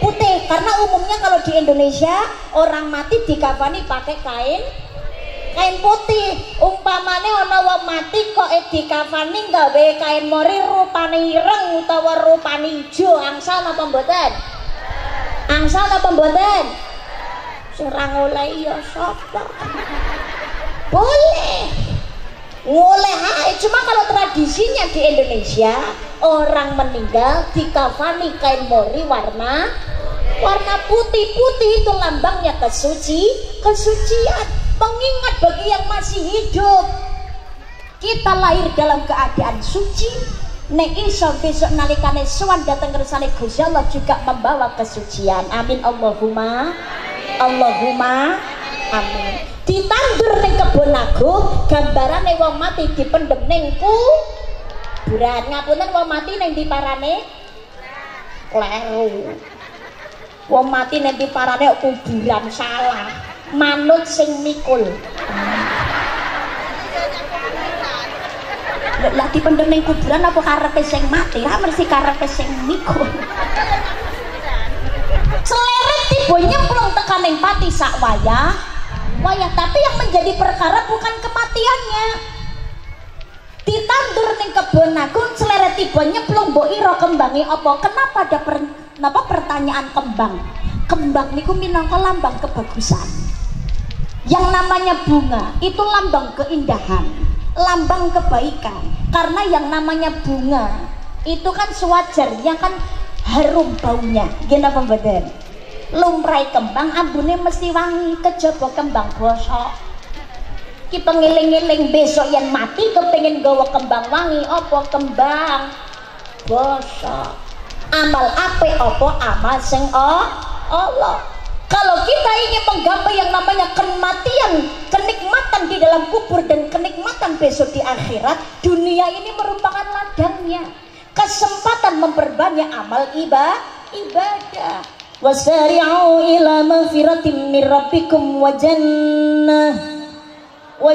putih. Karena umumnya kalau di Indonesia orang mati dikafani pakai kain putih. Umpamane ana wong mati kok dikafani gawe kain mori rupane ireng utawa rupane ijo, angsal napa mboten? Angsal napa mboten? Sing ra ngoleh ya sapa? Boleh. Ngoleh ae, cuma kalau tradisinya di Indonesia orang meninggal dikafani kain mori warna putih itu lambangnya kesucian, pengingat bagi yang masih hidup. Kita lahir dalam keadaan suci, nek iso besok nalikane sowan datang kersane Gusti Allah juga membawa kesucian. Amin Allahumma amin. Ditandur ning kebon agung, gambarane wong mati dipendhem ning kuburan. Ngapunten wong mati ning diparane kleru. Wong mati ning diparane kuburan salah. Manut sing mikul. Lah dipendhem ning kuburan apa karepe sing mati? Ra mesti karepe sing mikul. Seleret tiba nyemplung tekan ning pati sak wayah, tapi yang menjadi perkara bukan kematiannya. Ditandur ning kebon agung, seleret tiba nyemplung mbok ira kembange apa? Kenapa ada pertanyaan kembang? Kembang niku minangka lambang kebagusan. Yang namanya bunga itu lambang keindahan, lambang kebaikan. Karena yang namanya bunga itu kan sewajarnya kan harum baunya. Gimana pembadan? Lumrai kembang ambune mesti wangi, kejaba kembang bosok. Ki pengiling-iling besok yang mati kepengin gawa kembang wangi apa kembang bosok. Amal apik apa amal sing Allah. Kalau kita ingin menggapai yang namanya kematian, kenikmatan di dalam kubur dan kenikmatan besok di akhirat, dunia ini merupakan ladangnya, kesempatan memperbanyak amal ibadah. Wasari'u ila magfiratin min rabbikum wa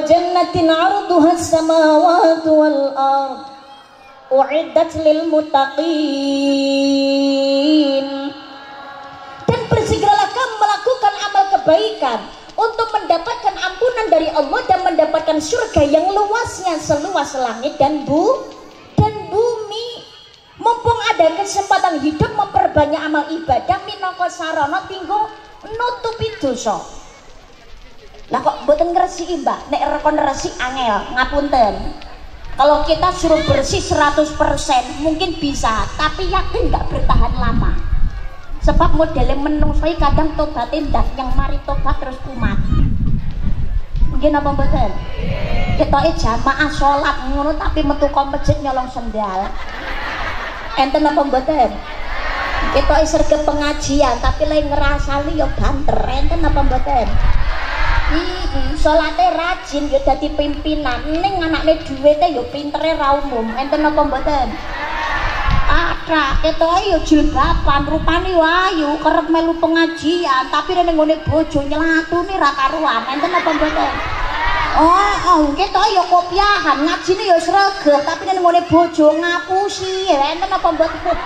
jannatin 'arduha as-samawati wal ard u'iddat lil muttaqin. Dan bersegeralah kamu melakukan amal kebaikan untuk mendapatkan ampunan dari Allah dan mendapatkan surga yang luasnya seluas langit dan bumi. Mumpung ada kesempatan hidup, memperbanyak amal ibadah minangka sarana tinggo nutupi dosa. Lah kok mboten ngresiki Mbak? Nek rekon resik angel, ngapunten. Kalau kita suruh bersih 100% mungkin bisa, tapi yakin nggak bertahan lama. Sebab modelnya menungso kadang tobatin ndak yang mari tobat terus kumat. Mungkin apa mboten? Ketoke jamaah salat ngono tapi metu ka masjid nyolong sendal. Enten apa mboten? Ketoke sergep pengajian tapi lagi ngrasani ya banter. Enten apa mboten? Salate rajin ya dadi pimpinan ning anakne dhuwite ya pintere ra umum enten apa mboten ada ketoke ya jilbaban rupane ayu kerep melu pengajian tapi rene nggone bojo nyelatune ra karuan enten apa mboten ketoke ya kopiahan ngajine ya sregep tapi rene nggone bojo ngapusi enten apa mboten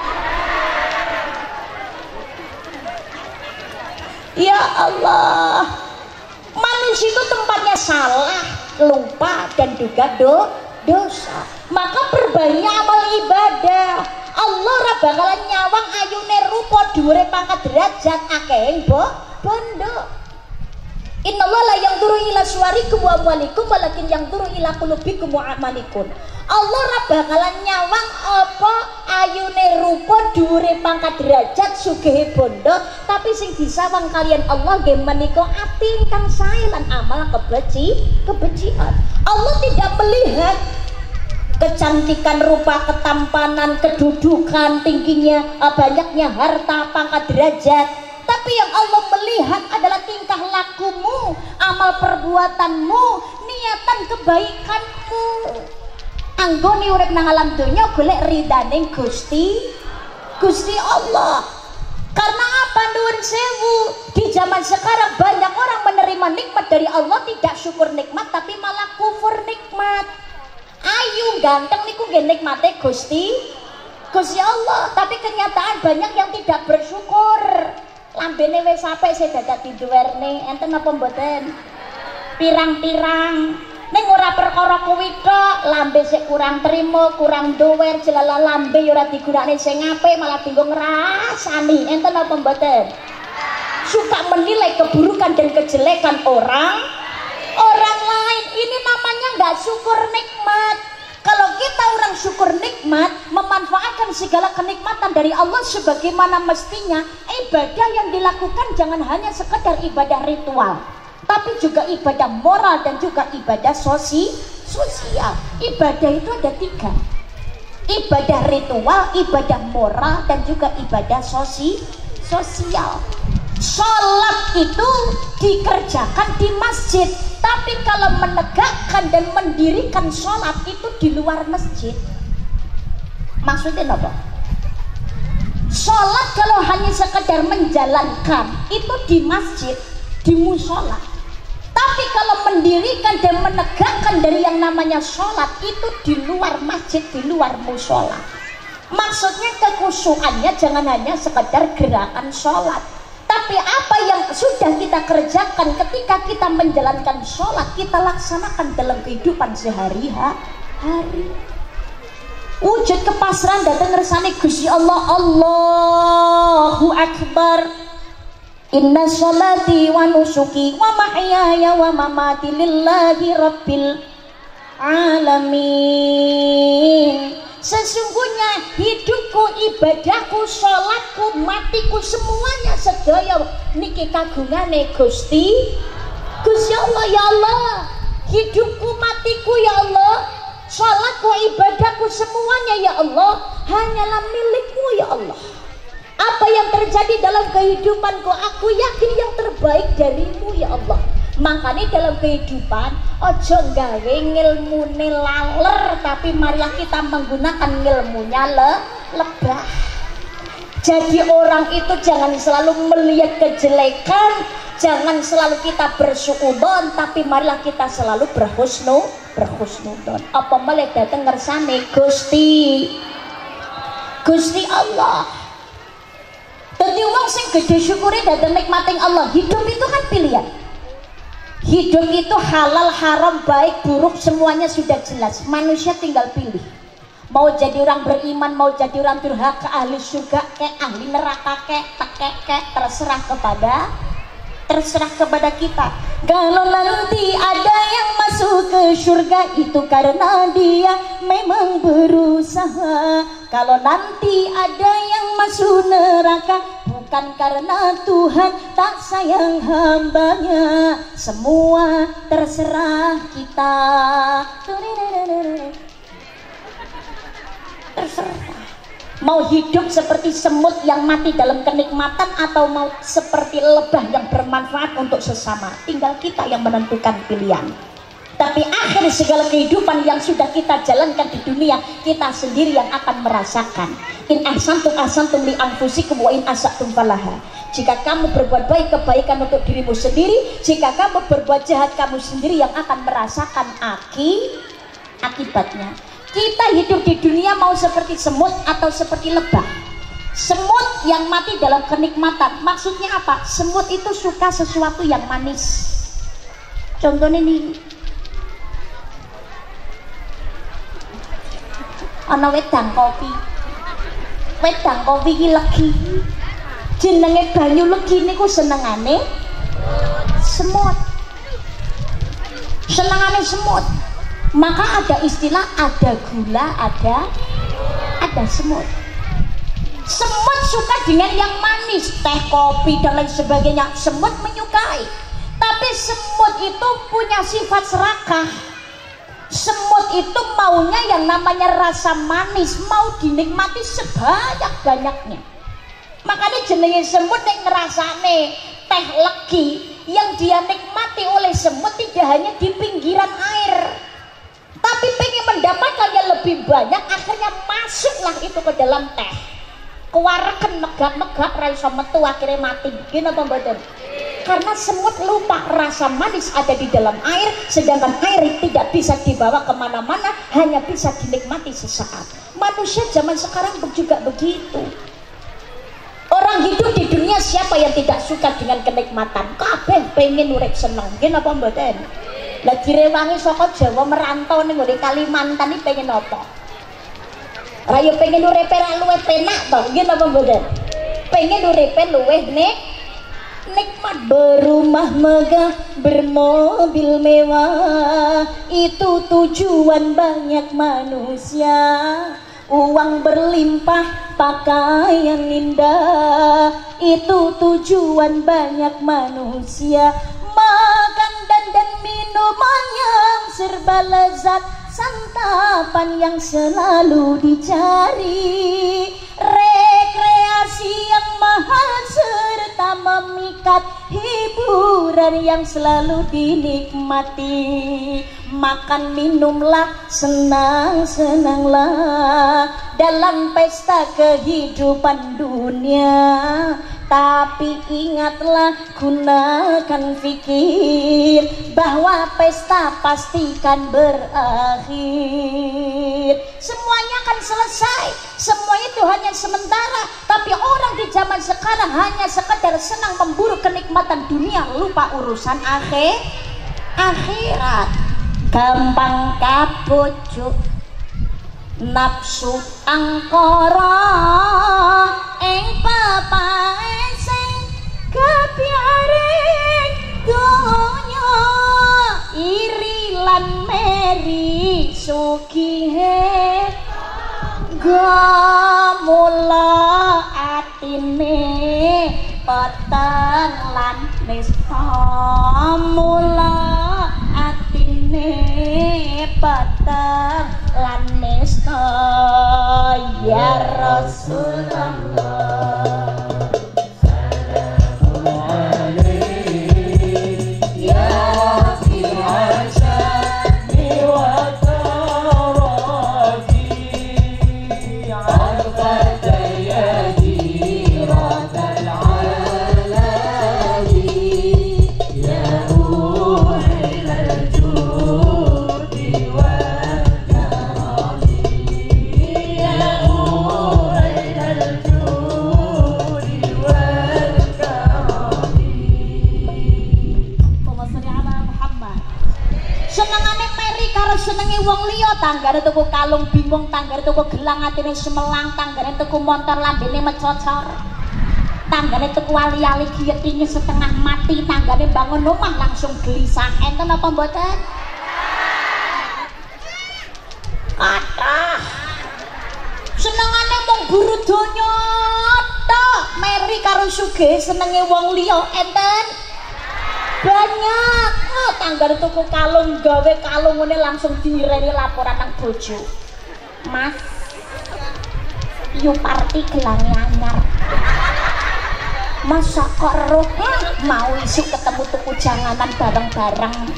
ya Allah manusia itu tempatnya salah, lupa dan juga dosa. Maka perbanyak amal ibadah. Allah ra bakalan nyawang ayune rupa dhuwure pangkat derajat akeh bondo. Innallaha la yanzuru ila suwarikum wa amwalikum walakin yanzuru ila qulubikum wa a'malikum. Allah ra bakalan nyawang apa ayune rupa dhuwure pangkat derajat sugih bondo, tapi sing disawang kalian Allah nggih menika ati ingkang sae lan amal kebencian. Allah tidak melihat kecantikan rupa, ketampanan, kedudukan, tingginya, banyaknya harta, pangkat derajat, tapi yang Allah melihat adalah tingkah lakumu, amal perbuatanmu, niatan kebaikanmu. Anggone urip nang alam donya golek ridaning Gusti Allah. Karena apa nuwun sewu? Di zaman sekarang banyak orang menerima nikmat dari Allah tidak syukur nikmat tapi malah kufur nikmat. Ayu ganteng niku nggih nikmate Gusti Allah, tapi kenyataan banyak yang tidak bersyukur. Lambene wis sampe sing dadak diduwerne enten apa mboten? Pirang-pirang. Ning ora perkara kuwi tok, lambe sik kurang trimo, kurang dower, jelala lambe ya ora digunakne sing apik, malah dienggo ngrasani. Enten apa mboten? Suka menilai keburukan dan kejelekan orang lain. Ini namanya nggak syukur nikmat. Kalau kita orang syukur nikmat, memanfaatkan segala kenikmatan dari Allah sebagaimana mestinya, ibadah yang dilakukan jangan hanya sekedar ibadah ritual, tapi juga ibadah moral dan juga ibadah sosial. Ibadah itu ada 3. Ibadah ritual, ibadah moral, dan juga ibadah sosial. Sholat itu dikerjakan di masjid, tapi kalau menegakkan dan mendirikan sholat itu di luar masjid. Maksudnya apa? Sholat kalau hanya sekedar menjalankan itu di masjid, di musola. Tapi kalau mendirikan dan menegakkan dari yang namanya sholat itu di luar masjid, di luar musola. Maksudnya kekhusyukannya jangan hanya sekedar gerakan sholat, tapi apa yang sudah kita kerjakan ketika kita menjalankan sholat kita laksanakan dalam kehidupan sehari-hari. Wujud kepasrahan datang ngersani Gusti Allah. Allahu Akbar. Inna sholati wa nusuki wa mahyaya wa mamati lillahi rabbil alamin. Sesungguhnya hidupku, ibadahku, sholatku, matiku, semuanya sedaya niki kagungane Gusti Allah. Ya Allah, hidupku, matiku ya Allah, sholatku, ibadahku, semuanya ya Allah hanyalah milikmu ya Allah. Apa yang terjadi dalam kehidupanku, aku yakin yang terbaik darimu ya Allah. Makanya dalam kehidupan ojo gawe ngilmune laler, tapi marilah kita menggunakan ngilmunya lebah. Jadi orang itu jangan selalu melihat kejelekan, jangan selalu kita bersuudzon, tapi marilah kita selalu berhusnudzon. Apa malah datang ngersane Gusti Allah. Dadi wong sing gede syukure datang nikmating Allah. Hidup itu kan pilihan. Hidup itu halal, haram, baik, buruk, semuanya sudah jelas. Manusia tinggal pilih. Mau jadi orang beriman, mau jadi orang durhaka, ahli surga kek, ahli neraka kek, terserah kepada kita. Kalau nanti ada yang masuk ke surga itu karena dia memang berusaha. Kalau nanti ada yang masuk neraka bukan karena Tuhan tak sayang hambanya. Semua terserah kita. Terserah. Mau hidup seperti semut yang mati dalam kenikmatan atau mau seperti lebah yang bermanfaat untuk sesama? Tinggal kita yang menentukan pilihan. Tapi akhir segala kehidupan yang sudah kita jalankan di dunia, kita sendiri yang akan merasakan. In ahsantum ahsantum li anfusikum wa in asatum falaha. Jika kamu berbuat baik, kebaikan untuk dirimu sendiri. Jika kamu berbuat jahat, kamu sendiri yang akan merasakan akibatnya. Kita hidup di dunia mau seperti semut atau seperti lebah? Semut yang mati dalam kenikmatan. Maksudnya apa? Semut itu suka sesuatu yang manis. Contohnya nih, ana wedang kopi iki legi. Jenenge banyu legi niku senengane semut. Senengane semut. Maka ada istilah, ada gula, ada semut. Semut suka dengan yang manis, teh, kopi dan lain sebagainya. Semut menyukai. Tapi semut itu punya sifat serakah. Semut itu maunya yang namanya rasa manis, mau dinikmati sebanyak-banyaknya. Makanya jenenge semut yang ngerasane teh legi yang dia nikmati oleh semut tidak hanya di pinggiran air, tapi pengen mendapatkannya lebih banyak, akhirnya masuklah itu ke dalam teh. Kewareken megak-megak ra iso metu, akhirnya mati. Gini apa mboten? Karena semut lupa rasa manis ada di dalam air, sedangkan air tidak bisa dibawa kemana-mana, hanya bisa dinikmati sesaat. Manusia zaman sekarang juga begitu. Orang hidup di dunia siapa yang tidak suka dengan kenikmatan? Kabeh pengen urip seneng. Gini apa mboten? Lah direwangi saka Jawa merantau ning ngene Kalimantan iki pengen apa? Ra yo pengen uripe ra luwih penak to, nggih napa mboten? Pengen uripe luwih nikmat, berumah megah, bermobil mewah, itu tujuan banyak manusia. Uang berlimpah, pakaian indah, itu tujuan banyak manusia. Makan dan minuman yang serba lezat, santapan yang selalu dicari, rekreasi yang mahal serta memikat, hiburan yang selalu dinikmati. Makan minumlah, senang-senanglah dalam pesta kehidupan dunia. Tapi ingatlah, gunakan fikir bahwa pesta pastikan berakhir. Semuanya akan selesai, semua itu hanya sementara. Tapi orang di zaman sekarang hanya sekedar senang memburu kenikmatan dunia, lupa urusan akhirat. Gampang kabujuk nafsu angkara ing papae sing kepiaring donya, iri lan meri sugihe gamula atine peteng lan nista, mula atine peteng lan nista. Ya Rasulullah, senenge wong liya, tanggane tuku kalung bingung, tanggane tuku gelang atine semelang, tanggane tuku montor lambene mecocor, tanggane tuku ali-ali giyetinya setengah mati, tanggane bangun omah langsung gelisah. Enten apa mboten? Kathah. Senengane mung buru donya tok, meri karo sugih senenge wong liya enten banyak. Tanggane tuku kalung, gawe kalung ngene langsung direni laporan nang bojo. Mas, Yu Party gelange anyar. Masa kok roh mau isuk ketemu tuku janganan bareng-bareng.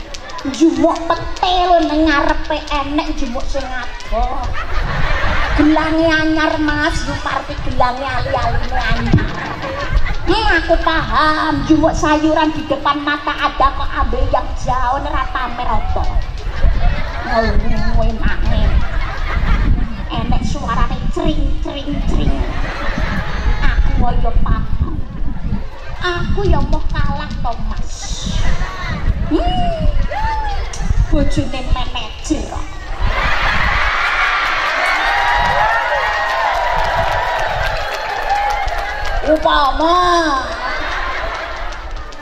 Jumuk petel nang ngarepe enek jumuk sing ado. Gelange anyar Mas, Yu Party gelange ali-aline anyar. Aku paham, jumuk sayuran di depan mata ada kok ambil yang jauh nerata meroto. Ngomongin angin. Enek suarane cring. Aku yo paham. Aku yo mau kalah Thomas. Bojone manajer. Upama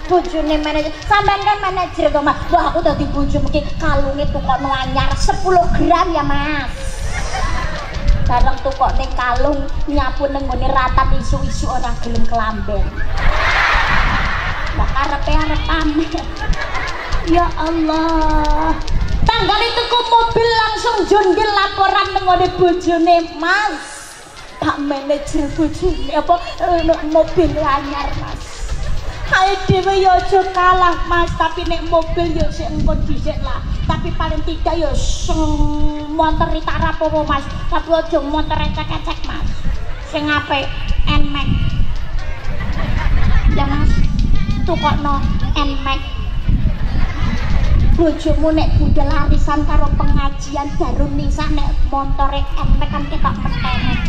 bojone manajer, sampean kan manajer to Mas. Wah aku dadi bojo mungkin kalunge tukokno anyar 10 gram ya Mas. Bareng tukokne kalung nyapu nang ngene ratan isu-isu ora gelem kelamben. Lah karepe arep pamer. Ya Allah. Tanggal tuku mobil langsung jondel laporan nang ngene bojone Mas. Pak manajer bojone apa mobil anyar Mas. Ae dhewe yo aja kalah Mas, tapi nek mobil yo sik engko dhisik lah. Tapi paling tidak yo motor tak rapopo Mas. Tapi aja motor ecek-ecek Mas. Sing apik Nmax. Ya Mas, tukokno Nmax. Bojomu nek budal arisan karo pengajian Darun Nisa nek motore Nmax kan ketok metenek.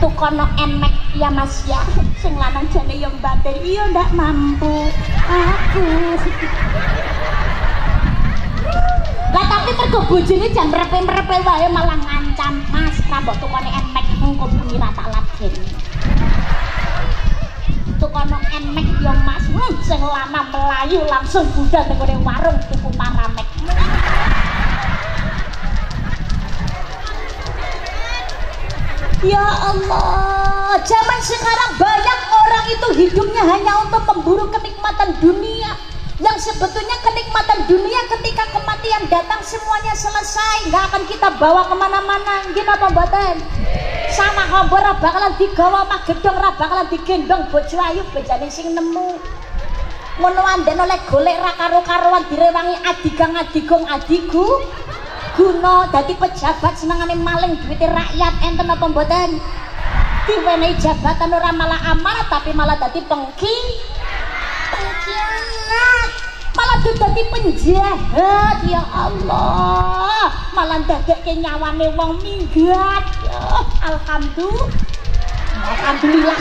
Tukono Nmax ya Mas ya, sing lanang jane yo mbaten iya ndak mampu aku. Lah tapi mergo bojone jan mrepe-mrepe wae malah ngancam Mas rambok tukone Nmax engko bengi ra tak laden. Tukono Nmax yo Mas, sing lanang melayu langsung budal ning warung tuku Paramex. Ya Allah, zaman sekarang banyak orang itu hidupnya hanya untuk memburu kenikmatan dunia. Yang sebetulnya kenikmatan dunia ketika kematian datang semuanya selesai, nggak akan kita bawa kemana-mana. Gini apa mboten? Sama hamba ra bakalan digawa mah gedhong, ra bakalan digendong bojo ayu bejane sing nemu. Ngono anden oleh golek ra karo-karuan direwangi adigang-adigong adigu. Guna dadi pejabat senengane maling duwite rakyat enten apa mboten? Diwenehi jabatan ora malah amanat tapi malah dadi pengkhianat. Malah dadi penjahat ya Allah. Malah ndadekke nyawane wong minggat. Alhamdulillah.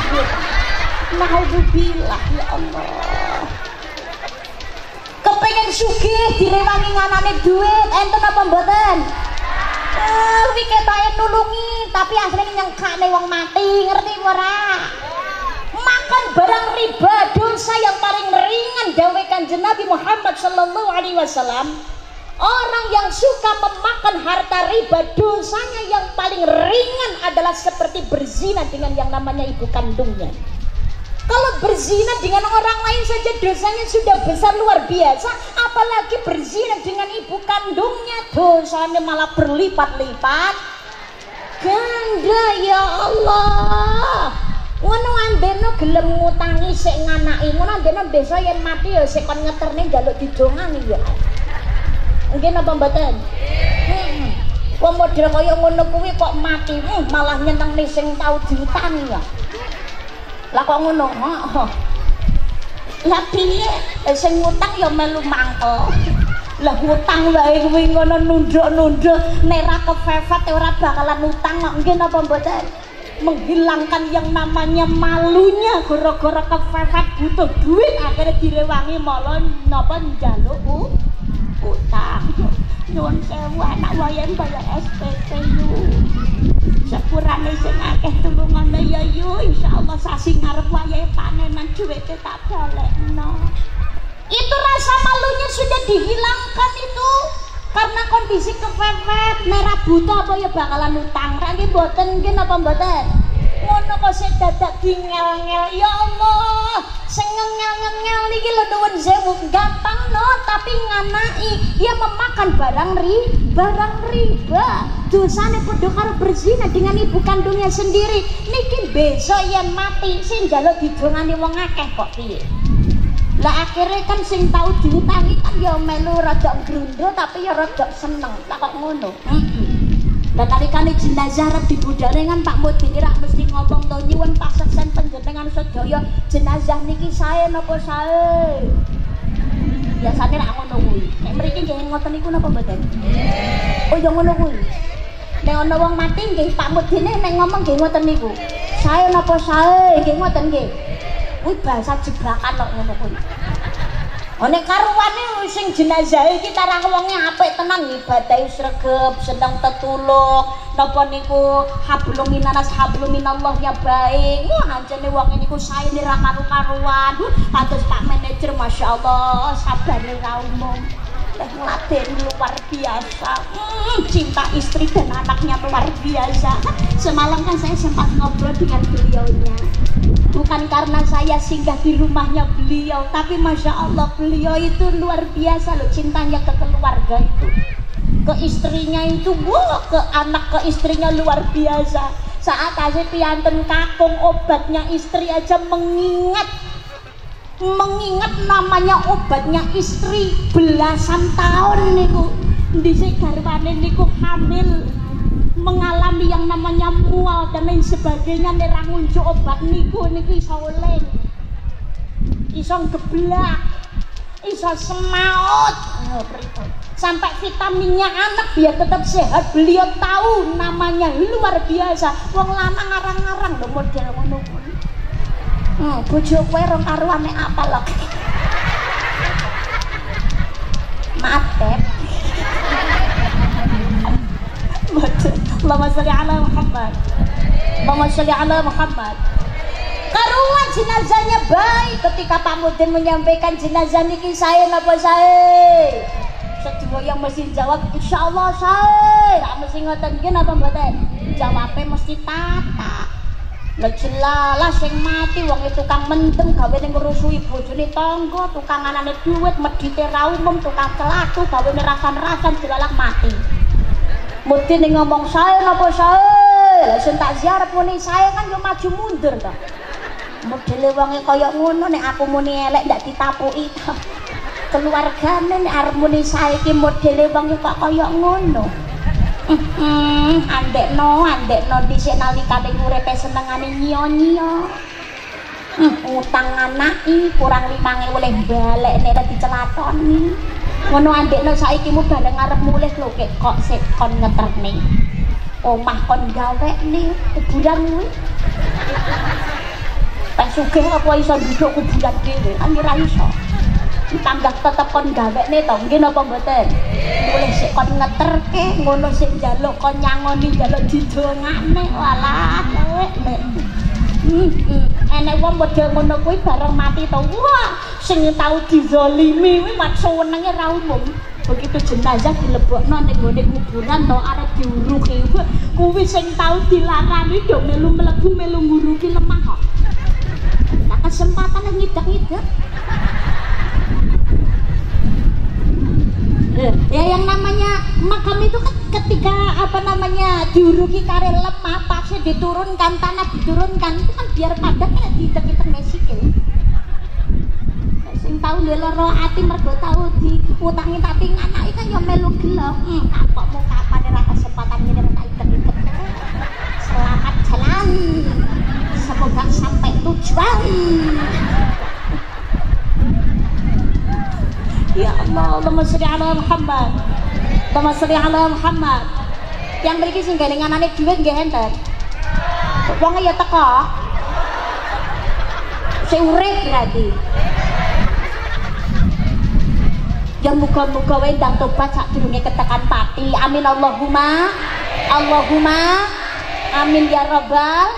Nauzubillah ya Allah. Kepengen sugih direwangi nganane duit enten apa mboten? Kuwi ketoke nulungi tapi asline nyengkane wong mati, ngerti ora? Makan barang riba dosa yang paling ringan dawuh Kanjeng Nabi Muhammad sallallahu alaihi wasallam. Orang yang suka memakan harta riba dosanya yang paling ringan adalah seperti berzina dengan yang namanya ibu kandungnya. Kalau berzina dengan orang lain saja dosanya sudah besar luar biasa, apalagi berzina dengan ibu kandungnya dosanya malah berlipat-lipat ganda ya Allah. Ngono andene gelem ngutangi sik nganaki, ngono andene besok yen mati ya sik kon ngeterne njaluk didongani ya. Nggih napa mboten? Wong model kaya ngono kuwi kok mati malah nyenengne sing tau diutangi ya. Lah kok ngono? Lah piye? Sing ngutang ya melu mangkel. Lah ngutang wae kuwi ngono nunduk-nunduk nek ra kepepet ora bakalan utang kok. Nggih napa mboten? Menghilangkan yang namanya malunya gara-gara kepepet butuh duit akhirnya direwangi malah napa njaluk utang. Nyuwun sewu anak wayang bayar SPP yu. Sepurane sing akeh tulungane ya yu, insyaallah sasi ngarep wayahe panenan duwite tak balekno. Itu rasa malunya sudah dihilangkan itu karena kondisi kepepet, merah buta apa ya bakalan utang. Ra nggih mboten nggih napa mboten? Ngono kok sik dadak dingel-ngel ya Allah. sing ngengel-ngengel niki lho nuwun sewu gampang no tapi nganai dia memakan barang riba dosane padha karo berzina dengan ibu kandungnya sendiri niki besok yen mati sing njaluk didongani wong akeh kok piye lah akhirnya kan sing tau diutangi kan ya melu rada grundo tapi ya rada seneng lah kok ngono lah nalikane jenazah arep dibudale kan Pak Mudin ira mesti ngomong to nyuwun paseksen panjenengan sedaya jenazah niki sae napa sae biasane ra ngono kuwi nek mriki nggih ngoten niku napa mboten oh ya ngono kuwi nek ana wong mati nggih Pak Mudin nek ngomong nggih ngoten niku sae napa sae nggih ngoten nggih kuwi bahasa jebakan kok ngono kuwi nek karuwane sing jenazah iki tarang wonge apik tenan ibadahe sregep seneng tetulung napa niku hablum minanas hablum minallah ya baik anjene wong niku saene ra karu-karuan kados Pak Manajer masyaallah sabare ra umum ngeladen luar biasa cinta istri dan anaknya luar biasa semalam kan saya sempat ngobrol dengan beliaunya bukan karena saya singgah di rumahnya beliau tapi Masya Allah beliau itu luar biasa loh cintanya ke keluarga itu ke istrinya itu ke anak ke istrinya luar biasa saat kasih pianten kakung obatnya istri aja mengingat namanya obatnya istri belasan tahun niku dhisik garwane niku hamil mengalami yang namanya mual dan lain sebagainya nek ngunjuk obat niku iso oleng iso geblak iso semaut sampai vitaminnya anak biar tetap sehat beliau tahu namanya luar biasa wong lanang ngarang-ngarang lho model ngono kuwi bojo kowe rong karuane apa lho maaf Beb Allahumma sholli ala Muhammad Allahumma sholli ala Muhammad karuan jenazahnya baik ketika Pak Mudin menyampaikan jenazah niki saya napa saya sedua yang mesti jawab insyaallah saya gak mesti ngoten iki napa mboten jawabnya mesti tata lah sing mati wong tukang mendem gawe ning ngrusui bojone tangga tukang anane duit medhite ra umum tukang celatu gawe rasan-rasan dilalak mati Mudin ngomong saya napa saya langsung tak ziarah muni saya kan yo maju mundur to modele wonge kaya ngono nek aku muni elek ndak ditapuki to keluargane nek arep muni saya iki modele wong kok kaya ngono andekno dhisik nalikane uripe senengane nyio-nyio utang anaki kurang 5.000 oleh balik nek dicelatoni ngono andekno saiki mu bareng arep mulih lho kok sik kon ngeterne omah kon gawekne kuburan kuwi pas sugih apa iso duduk kuburan dhewe kan ora iso tambah tetep kon gawekne to nggih napa mboten mulih sik kon ngeterke ngono sik njaluk kon nyangoni njaluk didongane walah nek enek wong model ngono kuwi bareng mati to wah sing tau dizalimi kuwi mat senenge ra umum begitu jenazah dilebokno ning gone kuburan to arep diuruki kuwi sing tau dilarani do melu mlebu melu nguruki lemah kok nah kesempatan ngidak-ngidak ya yang namanya makam itu kan ketika apa namanya diuruki karir lemah pasnya diturunkan tanah diturunkan itu kan biar padat kan diitek-itek mesikil sing tau loro ati mergo tau diutangi tapi anake kan ya melu gelo kapok mau kapan ora kesempatan ngene tak itek-itek selamat jalan semoga sampai tujuan ya Allah Allahumma sholli ala Muhammad Allahumma sholli ala Muhammad yang mriki sing gane nganane dhuwit nggih enten wong ya teko sing urip berarti yang muga-muga wae ndang tobat sadurunge ketekan pati amin Allahumma amin ya rabbal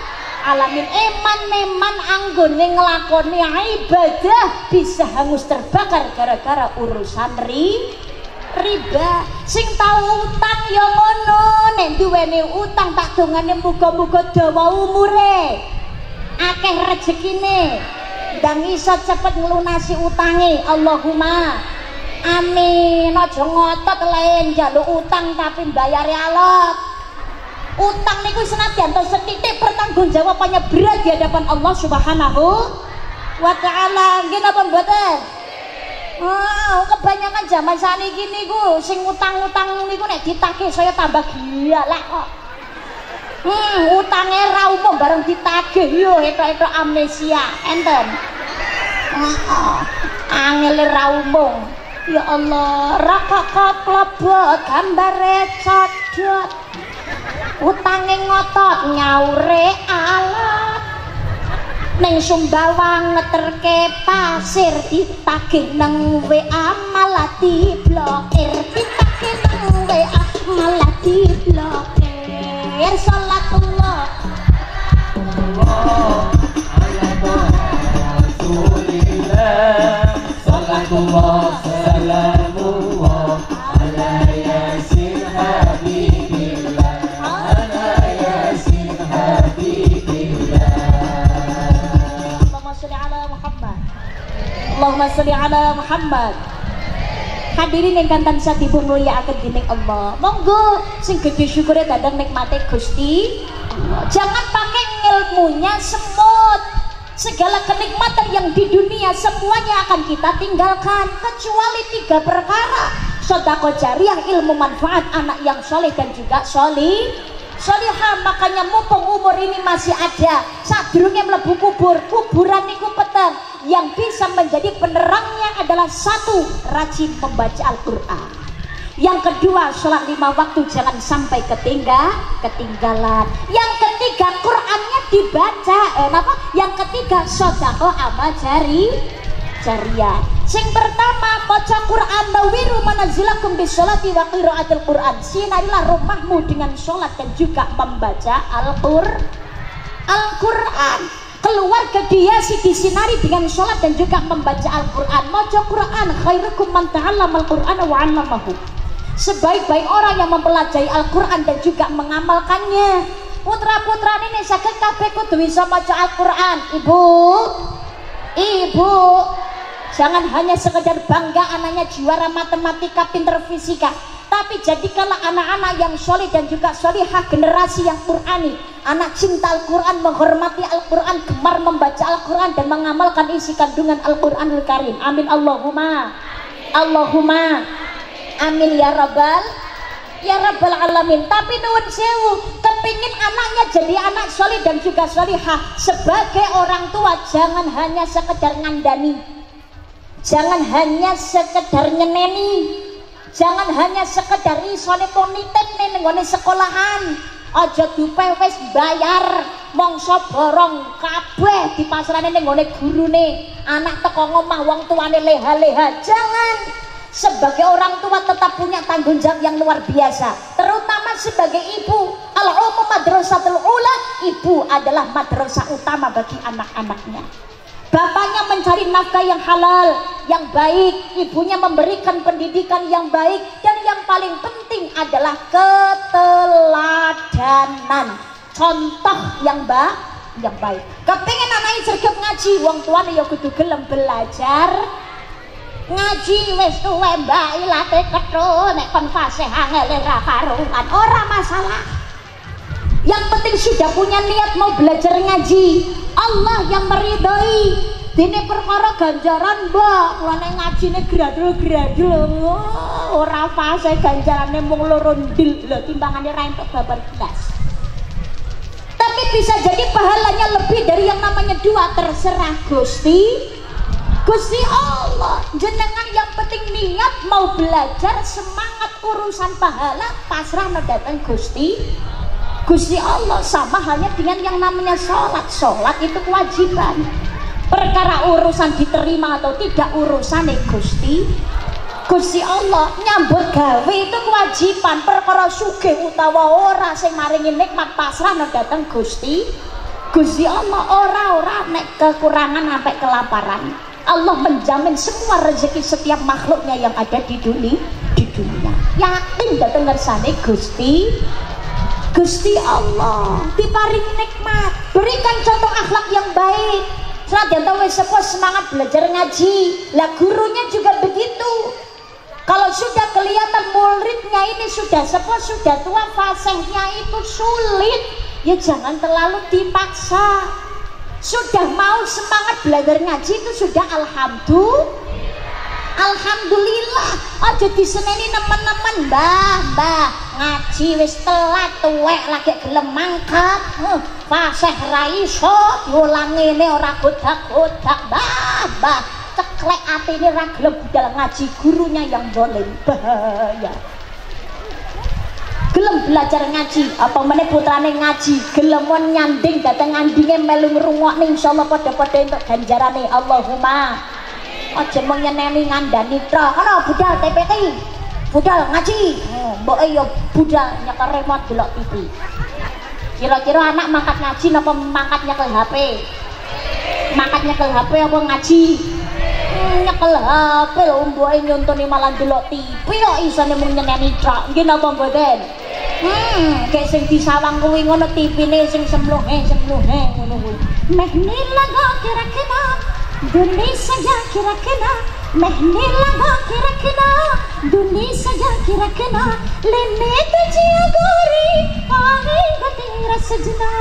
alamin eman anggone nglakoni ibadah bisa hangus terbakar gara-gara urusan riba sing tau utang ya ngono nek duweni utang tak dongane muga-muga dawa umure akeh rezekine ndang iso cepet nglunasi utange. Allahumma amin. Aja ngotot lain njaluk utang tapi mbayare alot. Utang niku senadyan to setitik pertanggungjawabannya berat di hadapan Allah Subhanahu wa taala. Nggih napa mboten? Oh, kebanyakan zaman saniki niku sing utang-utang niku nek ditagih saya tambah gila lah kok. Utange ra umum bareng ditagih yo etok-etok amnesia enten. Angel ra umum. Ya Allah, ra kok klebet gambare codot. Utange ngotot nyaure alat. Neng Sumbawang ngeterke pasir ditagih nang WA malah diblokir. Ditagih nang WA malah diblokir. Salatullah Rasulillah. Salatullah salamullah ala yasin habibillah. Ala yasin habibillah. Allahumma sholli ala Muhammad. Hadirin ingkang tansah dimulyakaken dening Allah. Monggo sing gedhe syukure dadang nikmate Gusti Allah. Jangan pakai ilmunya semut. Segala kenikmatan yang di dunia semuanya akan kita tinggalkan kecuali 3 perkara. Sedekah jariah, ilmu manfaat, anak yang soleh dan juga solihah. Makanya mumpung umur ini masih ada, sadurunge mlebu kubur, kuburan niku peteng. Yang bisa menjadi penerangnya adalah 1, rajin membaca Al-Quran. Yang kedua, sholat 5 waktu jangan sampai ketinggalan. Yang ketiga, Qurannya dibaca. Yang ketiga, sedekah amal jariah. Sing pertama, baca Quran. Nawiru manazilakum bisolati wa qiraatil Quran. Sinarilah rumahmu dengan sholat dan juga membaca Al-Quran. Keluarga dia disinari dengan sholat dan juga membaca Al-Quran. Maca Quran, khairukum man ta'allamal Qur'ana wa 'allamahu. Sebaik-baik orang yang mempelajari Al-Quran dan juga mengamalkannya. Putra-putra ini saged kabeh kudu bisa maca Al-Quran. Ibu, jangan hanya sekedar bangga anaknya juara matematika, pinter fisika, tapi jadikanlah anak-anak yang soleh dan juga solihah, generasi yang Qurani, anak cinta Al-Quran, menghormati Al-Quran, gemar membaca Al-Quran dan mengamalkan isi kandungan Al-Quranul Karim. Amin Allahumma amin ya rabbal alamin. Tapi nuwun sewu, kepingin anaknya jadi anak soleh dan juga solihah, sebagai orang tua jangan hanya sekedar ngandani, jangan hanya sekedar nyeneni, jangan hanya sekedar isone ponitek ning nggone sekolahan. Aja dupe wis bayar mongso borong kabeh dipasrane ning nggone gurune. Anak teko ngomah wong tuane leha-leha. Jangan. Sebagai orang tua tetap punya tanggung jawab yang luar biasa, terutama sebagai ibu. Al-ummu madrasatul ula, ibu adalah madrasah utama bagi anak-anaknya. Bapaknya mencari nafkah yang halal, yang baik, ibunya memberikan pendidikan yang baik, dan yang paling penting adalah keteladanan, contoh yang baik. Kepingin anaknya sregep ngaji, wong tuane ya kudu gelem belajar ngaji. Wis tuwe mbak ilate ketho nek kon fasih angel ra karuan, ora masalah. Yang penting sudah punya niat mau belajar ngaji, Allah yang meridhoi. Dene perkara ganjaran mbak, mulane ngajine gradul-gradul, ora fasih ganjarane mung loro ndil lho, timbangane ra entuk babar belas. Tapi bisa jadi pahalanya lebih dari yang namanya 2, terserah Gusti Allah. Jenengan yang penting niat mau belajar, semangat, urusan pahala pasrah datang Gusti Allah. Sama halnya dengan yang namanya sholat itu kewajiban. Perkara urusan diterima atau tidak urusan Gusti Allah. Nyambut gawe itu kewajiban. Perkara sugih utawa ora sing maringi nikmat pasrah datang Gusti Allah. Ora nek kekurangan sampai kelaparan, Allah menjamin semua rezeki setiap makhluknya yang ada di dunia. Yakin datang ngersane Gusti Allah, diparingi nikmat, berikan contoh akhlak yang baik. Senajan tahu sepuh semangat belajar ngaji, lah gurunya juga begitu. Kalau sudah kelihatan muridnya ini sudah sepuh, sudah tua, fasihnya itu sulit, ya jangan terlalu dipaksa. Sudah mau semangat belajar ngaji itu sudah alhamdulillah. Aja diseneni nemen-nemen, mbah ngaji wis telat tuwek lagi gelem mangkat, fasih ra iso diulang ngene ora godak-godak, mbah ceklek atine ra gelem budal ngaji, gurunya yang dolim, bahaya. Gelem belajar ngaji, apa meneh putrane ngaji, gelem nyanding dateng ngandinge melu ngrungokne insyaallah padha-padha entuk ganjarane. Allahumma. Aja mung nyeneni ngandani tok. Ana budal TPT. Budal ngaji. Mboke ya budal nyekel remote delok TV. Kira-kira anak mangkat ngaji napa mangkat nyekel HP? Mangkat nyekel HP apa ngaji? Nyekel HP lho, mboke nyontoni malah delok TV kok isane mung nyeneni tok. Nggih napa mboten? Kayak sing disawang kuwi ngono TV-ne sing semluhe ngono kuwi. Mehni laga kira-kira dunia saja kira-kira, mehni laga kira-kira dunia saja kira-kira, lene tujiya gori aayega tera sajna.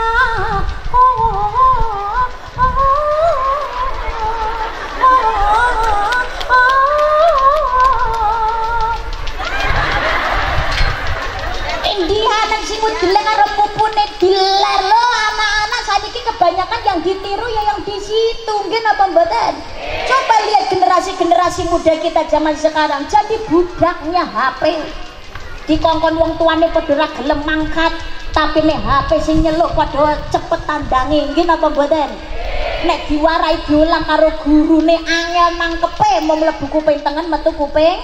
India nang simut geleng karo pupune diler lo. Anak-anak saiki kebanyakan yang ditiru ya yang di situ. Nggih napa mboten? Coba lihat generasi muda kita zaman sekarang jadi budaknya HP. Dikongkon wong tuane padha ra gelem mangkat, tapi nek HP sing nyeluk padha cepet tandange. Nggih napa mboten? Nek diwarai diulang karo gurune angel nangkepe, mau mlebu kuping tengen metu kuping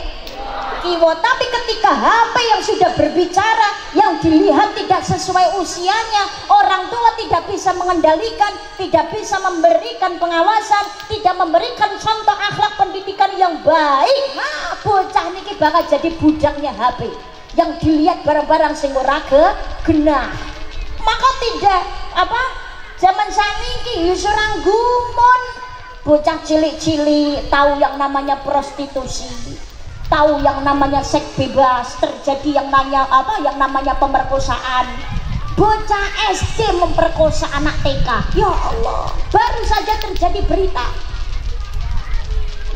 kiwa. Tapi ketika HP yang sudah berbicara, yang dilihat tidak sesuai usianya, orang tua tidak bisa mengendalikan, tidak bisa memberikan pengawasan, tidak memberikan contoh akhlak pendidikan yang baik, nah bocah niki bakal jadi budaknya HP yang dilihat barang-barang sing ora genah. Maka tidak zaman saniki wis ora gumon, bocah cilik-cilik tahu yang namanya prostitusi, tahu yang namanya seks bebas, terjadi yang namanya pemerkosaan. Bocah SD memperkosa anak TK. Ya Allah, baru saja terjadi berita.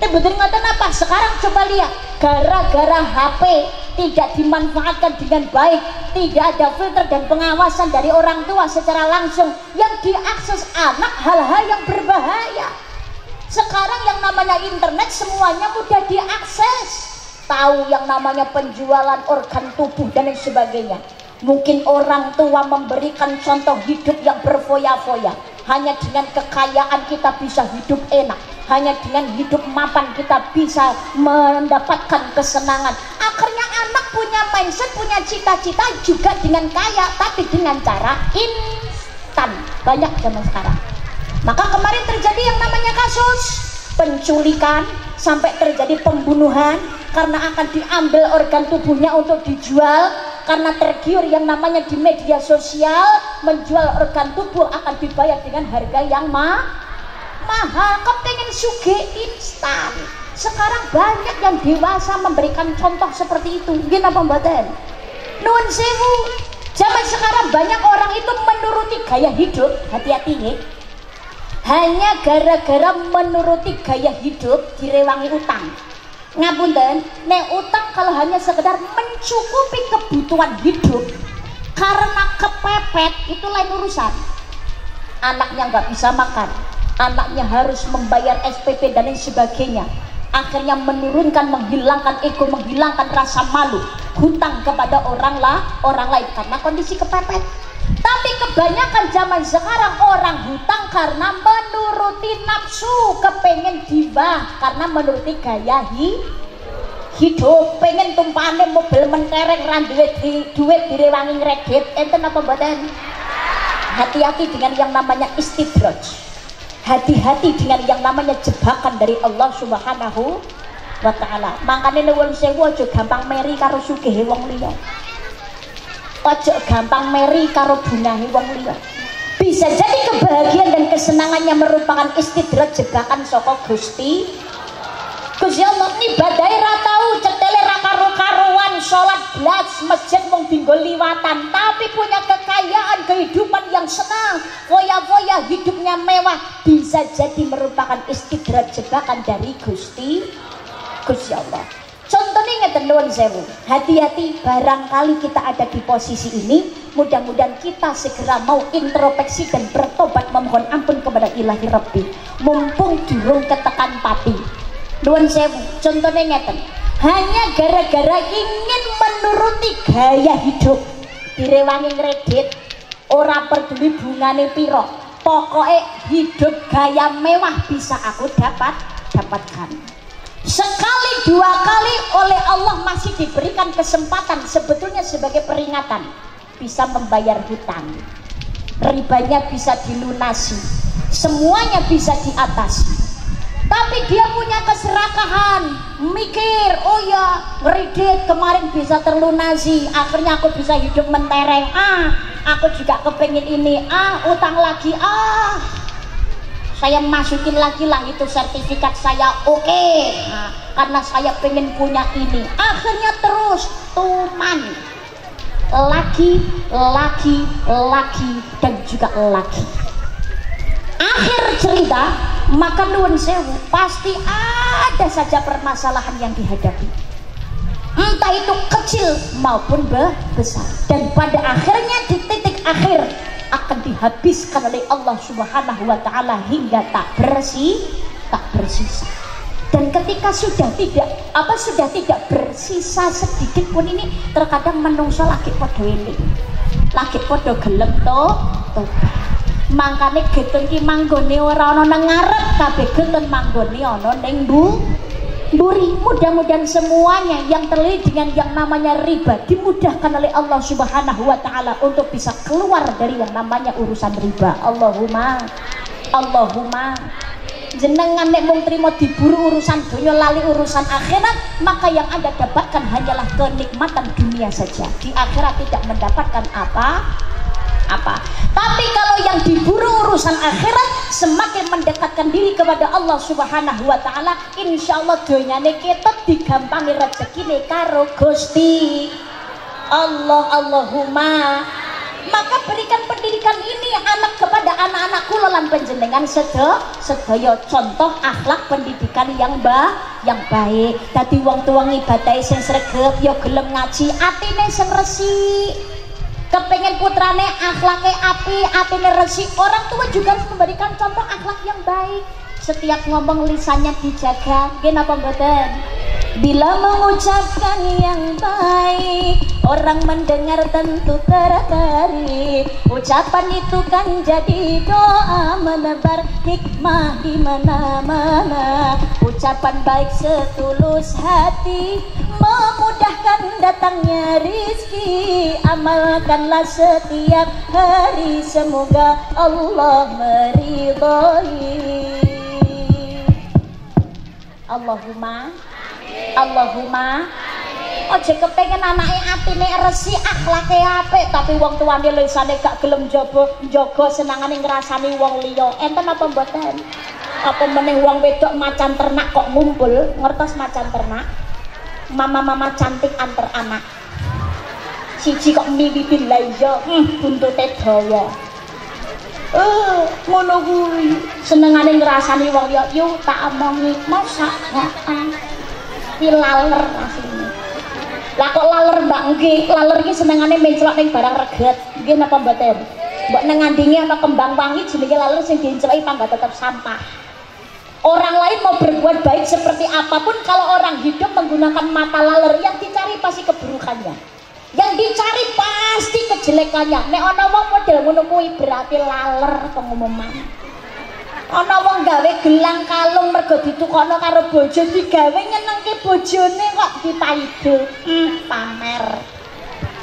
Betul ngoten apa? Sekarang coba lihat, gara-gara HP tidak dimanfaatkan dengan baik, tidak ada filter dan pengawasan dari orang tua secara langsung, yang diakses anak hal-hal yang berbahaya. Sekarang yang namanya internet semuanya mudah diakses. Tahu yang namanya penjualan organ tubuh dan lain sebagainya. Mungkin orang tua memberikan contoh hidup yang berfoya-foya. Hanya dengan kekayaan kita bisa hidup enak, hanya dengan hidup mapan kita bisa mendapatkan kesenangan. Akhirnya anak punya mindset, punya cita-cita juga dengan kaya, tapi dengan cara instan. Banyak zaman sekarang. Maka kemarin terjadi yang namanya kasus penculikan, sampai terjadi pembunuhan karena akan diambil organ tubuhnya untuk dijual. Karena tergiur yang namanya di media sosial, menjual organ tubuh akan dibayar dengan harga yang mahal. Kepengen sugih instan. Sekarang banyak yang dewasa memberikan contoh seperti itu. Nggih napa mboten? Nuwun sewu. Zaman sekarang banyak orang itu menuruti gaya hidup, hati-hati nih. Hanya gara-gara menuruti gaya hidup direwangi utang. Ngapunten, nek utang kalau hanya sekedar mencukupi kebutuhan hidup karena kepepet itu lain urusan. Anaknya nggak bisa makan, anaknya harus membayar SPP dan lain sebagainya. Akhirnya menurunkan, menghilangkan ego, menghilangkan rasa malu, hutang kepada orang lain karena kondisi kepepet. Tapi kebanyakan zaman sekarang orang hutang karena menuruti nafsu, kepengen diva, karena menuruti gaya hidup, pengen tumpane mobil mentereng, duit direwangi ngredit. Enten apa mboten? Hati-hati dengan yang namanya istidraj, hati-hati dengan yang namanya jebakan dari Allah Subhanahu wa Ta'ala. Makanya nuwun sewu aja gampang meri karo sugihe wong liya, ojo gampang meri karo bunahe wong liya. bisa jadi kebahagiaan dan kesenangannya merupakan istidraj jebakan saka Gusti Allah. Ibadahe ra tau cetele ra karo-karuan, salat blas masjid mung dinggo liwatan, tapi punya kekayaan kehidupan yang senang, foya-foya, hidupnya mewah, bisa jadi merupakan istidraj jebakan dari Gusti Allah. Contohnya ngeten nuwun sewu, hati-hati barangkali kita ada di posisi ini, mudah-mudahan kita segera mau introspeksi dan bertobat memohon ampun kepada Ilahi Rabbi, mumpung durung ketekan pati. Nuwun sewu, contohnya ngeten, hanya gara-gara ingin menuruti gaya hidup, direwangi kredit, ora peduli bungane piro, pokoknya hidup gaya mewah bisa aku dapatkan. Sekali dua kali oleh Allah masih diberikan kesempatan, sebetulnya sebagai peringatan, bisa membayar hutang, ribanya bisa dilunasi, semuanya bisa diatasi. Tapi dia punya keserakahan, mikir, oh ya kredit kemarin bisa terlunasi, akhirnya aku bisa hidup mentereng, aku juga kepengen ini, utang lagi, saya masukin lagi lah itu sertifikat saya, oke. Karena saya pengen punya ini, akhirnya terus tuman, lagi dan juga lagi. Akhir cerita, maka nuwun sewu, pasti ada saja permasalahan yang dihadapi, entah itu kecil maupun besar, dan pada akhirnya di titik akhir akan dihabiskan oleh Allah Subhanahu wa Ta'ala hingga tak bersisa. Dan ketika sudah tidak bersisa sedikit pun, ini terkadang menungso lagi podo ini, lagi podo gelem tobat. Mangkane getun ki manggone ora ana nang ngarep, kabeh getun manggone ana ning mburi. Mudah-mudahan semuanya yang terlilit dengan yang namanya riba dimudahkan oleh Allah Subhanahu wa Ta'ala untuk bisa keluar dari yang namanya urusan riba. Allahumma jenengan nek mung trimo diburu urusan dunia lali urusan akhirat, maka yang Anda dapatkan hanyalah kenikmatan dunia saja, di akhirat tidak mendapatkan apa. Tapi kalau yang diburu urusan akhirat, semakin mendekatkan diri kepada Allah Subhanahu wa Ta'ala, insya Allah donyane kita digampangi rezekine karo Gusti Allah. Allahumma. Maka berikan pendidikan ini anak kepada anak-anak kula lan panjenengan sedaya contoh akhlak pendidikan yang baik. Dadi wong tuwa ngibadahe sing sregep, ya gelem ngaji, atine sing resik. Kepengen putrane akhlaknya api, atine resik, orang tua juga harus memberikan contoh akhlak yang baik. Setiap ngomong lisannya dijaga, nggih napa mboten? Bila mengucapkan yang baik, orang mendengar tentu tertarik. Ucapan itu kan jadi doa, menebar hikmah di mana-mana. Ucapan baik setulus hati, memudahkan datangnya rizki. Amalkanlah setiap hari, semoga Allah meridhoi. Allahumma. Ojo kepengen anake atine resik, akhlake apik, tapi wong tuane lisane gak gelem njaga senengane ngrasani wong liya. Enten apa mboten? Apa meneh wong wedok macan ternak kok ngumpul, ngertos macan ternak? Mama-mama cantik antar anak. Siji kok miwitin lha iya, buntute dawa. Ngono kuwi senengane ngrasani wong liya. Yo tak omongi, masa laler asline. Lah kok laler mbak nggih, laler iki senengane menclok ning barang reget. Nggih napa mboten? Mbok nang ngandinge ana kembang wangi jenenge laler sing diencloki pangga tetep sampah. Orang lain mau berbuat baik seperti apapun, kalau orang hidup menggunakan mata laler, yang dicari pasti keburukannya. Yang dicari pasti kejelekannya. Nek ana wong model ngono kuwi berarti laler pengumuman. Ana wong gawe gelang kalung mergo ditukokno karo bojo, digawe nyenengke bojone kok dipaido. Pamer.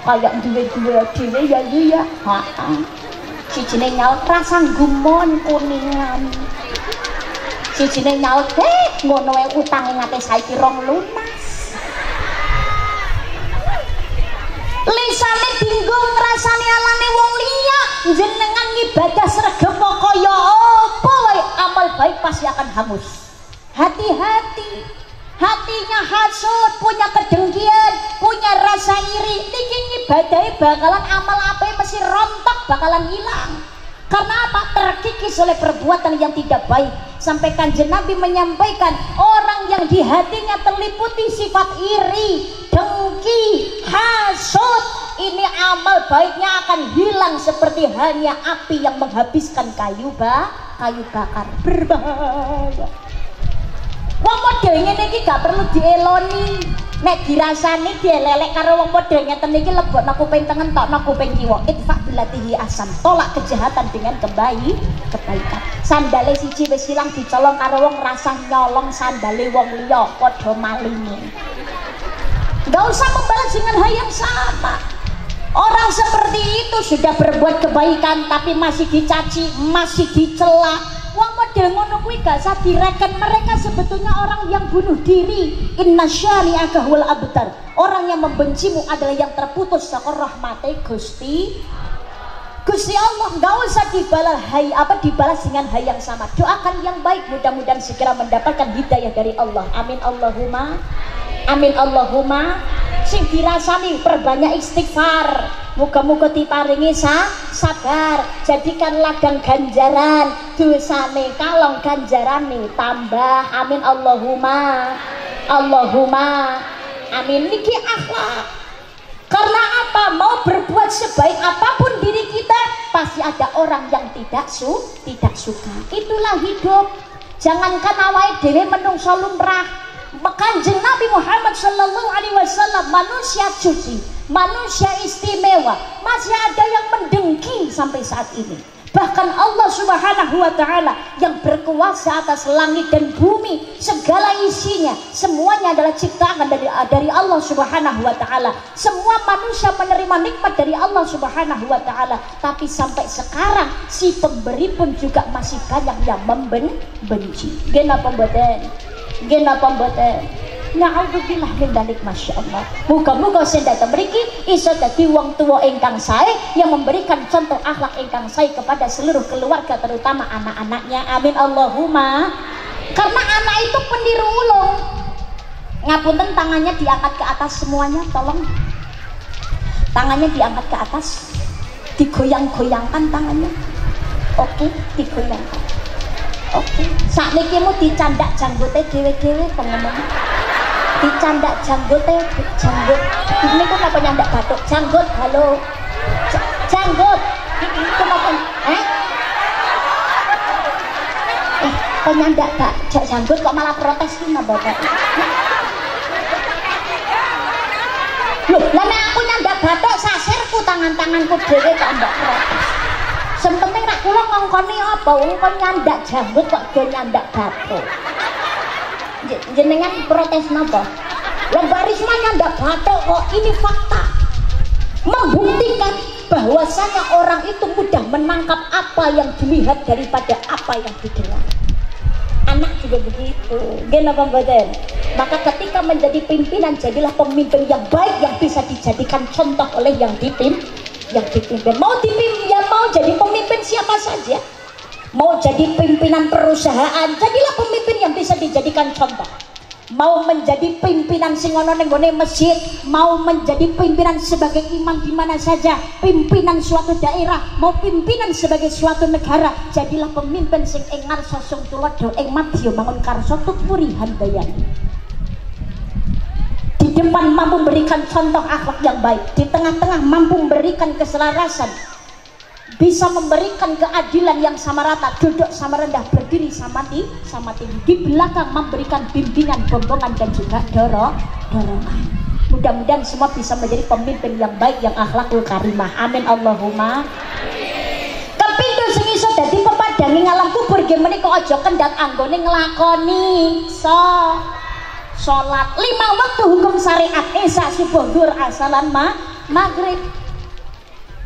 Kayak duwe-duwe dhewe ya iya. Heeh. Sijine nyaut rasa gumon kuningan. Sijine nyaut ngono wae utange ngate saiki rong lunas. Lisane dinggo ngrasani alane wong liya, jenengan ibadah sregep kaya apa wae amal baik pasti akan hangus. Hati-hati, hatinya hasud, punya kedengkian, punya rasa iri, niki ibadahnya bakalan amal apa mesti rontok, bakalan hilang. Karena apa? Terkikis oleh perbuatan yang tidak baik. Sampai Kanjeng Nabi menyampaikan, orang yang di hatinya terliputi sifat iri, dengki, hasud, ini amal baiknya akan hilang seperti hanya api yang menghabiskan kayu bakar. Berbahaya. Wong model ngene iki gak perlu dieloni. Nek dirasani dielelek karo wong model ngeten iki lebokno kuping tengen tokno kuping kiwa. Itfa bilatihi asan. Tolak kejahatan dengan kebaikan. Sandale siji wis ilang dicolong karo wong rasah nyolong sandale wong liya padha malinge. Enggak usah membalas dengan hal yang sama. Orang seperti itu sudah berbuat kebaikan tapi masih dicaci, masih dicela. Wong model ngono kuwi gak usah direken, mereka sebetulnya orang yang bunuh diri. Inna syari'aka wal abtar. Orang yang membencimu adalah yang terputus saka rahmate Gusti Allah. Gak usah dibalas dengan hal yang sama. Doakan yang baik, mudah-mudahan segera mendapatkan hidayah dari Allah. Amin Allahumma. Amin Allahumma. Sing dirasani perbanyak istighfar, muga-muga diparingi sabar, jadikan ladang ganjaran, dosane kalong ganjarane tambah. Amin Allahumma. Allahumma amin. Niki akhlak. Karena apa? Mau berbuat sebaik apapun diri kita, pasti ada orang yang tidak suka. Itulah hidup. Jangankan awake dhewe menungso lumrah, Kanjeng Nabi Muhammad sallallahu alaihi wasallam manusia suci, manusia istimewa, masih ada yang mendengki sampai saat ini. Bahkan Allah Subhanahu wa taala yang berkuasa atas langit dan bumi, segala isinya, semuanya adalah ciptaan dari Allah Subhanahu wa taala. Semua manusia menerima nikmat dari Allah Subhanahu wa taala, tapi sampai sekarang si pemberi pun juga masih banyak yang membenci. Genapa mboten? Genapa mboten? Na'udzubillah min dzalik, masyaallah. Muga-muga sendata mriki iso dadi wong tuwa ingkang sae yang memberikan contoh akhlak ingkang sae kepada seluruh keluarga, terutama anak-anaknya. Amin Allahumma. Karena anak itu peniru ulung. Ngapunten, tangannya diangkat ke atas semuanya, tolong. Tangannya diangkat ke atas. Digoyang-goyangkan tangannya. Oke, digoyangkan. Oke, sakniki mu dicandak janggote dhewe-dhewe pengomong. Dicandak janggote, janggut. Ini kok apa nyandak batuk? Janggut, halo. Janggut. Itu apa? Kok nyandak janggut kok malah protes ki Bapak. Loh, lah nek aku nyandak batuk sasirku tangan-tanganku dhewe kok mbok protes. Sepenting rak kula ngongkoni apa wong kon nyandak janggut kok do nyandak batuk. Jenengan protes napa? Lah Mbak Risma nyandak batuk kok. Ini fakta membuktikan bahwasanya orang itu mudah menangkap apa yang dilihat daripada apa yang didengar. Anak juga begitu. Genapa mboten? Maka ketika menjadi pimpinan, jadilah pemimpin yang baik yang bisa dijadikan contoh oleh yang dipimpin. Mau dipimpin, ya mau jadi pemimpin siapa saja. Mau jadi pimpinan perusahaan, jadilah pemimpin yang bisa dijadikan contoh. Mau menjadi pimpinan sing ana ning gone masjid, mau menjadi pimpinan sebagai imam di mana saja, pimpinan suatu daerah, mau pimpinan sebagai suatu negara, jadilah pemimpin sing ing ngarsa sing tuladha, ing madya mangun karsa tuturi handayani. Di depan mampu memberikan contoh akhlak yang baik, di tengah-tengah mampu memberikan keselarasan, bisa memberikan keadilan yang sama rata, duduk sama rendah, berdiri sama tinggi, di belakang memberikan bimbingan, bombongan dan juga dorongan. Mudah-mudahan semua bisa menjadi pemimpin yang baik, yang akhlakul karimah. Amin Allahumma. Kepintu sing iso dadi pepadangi ngalam kubur nggih menika aja kendhat anggone nglakoni salat 5 waktu hukum syariat, isya, subuh, zuhur, asar, maghrib.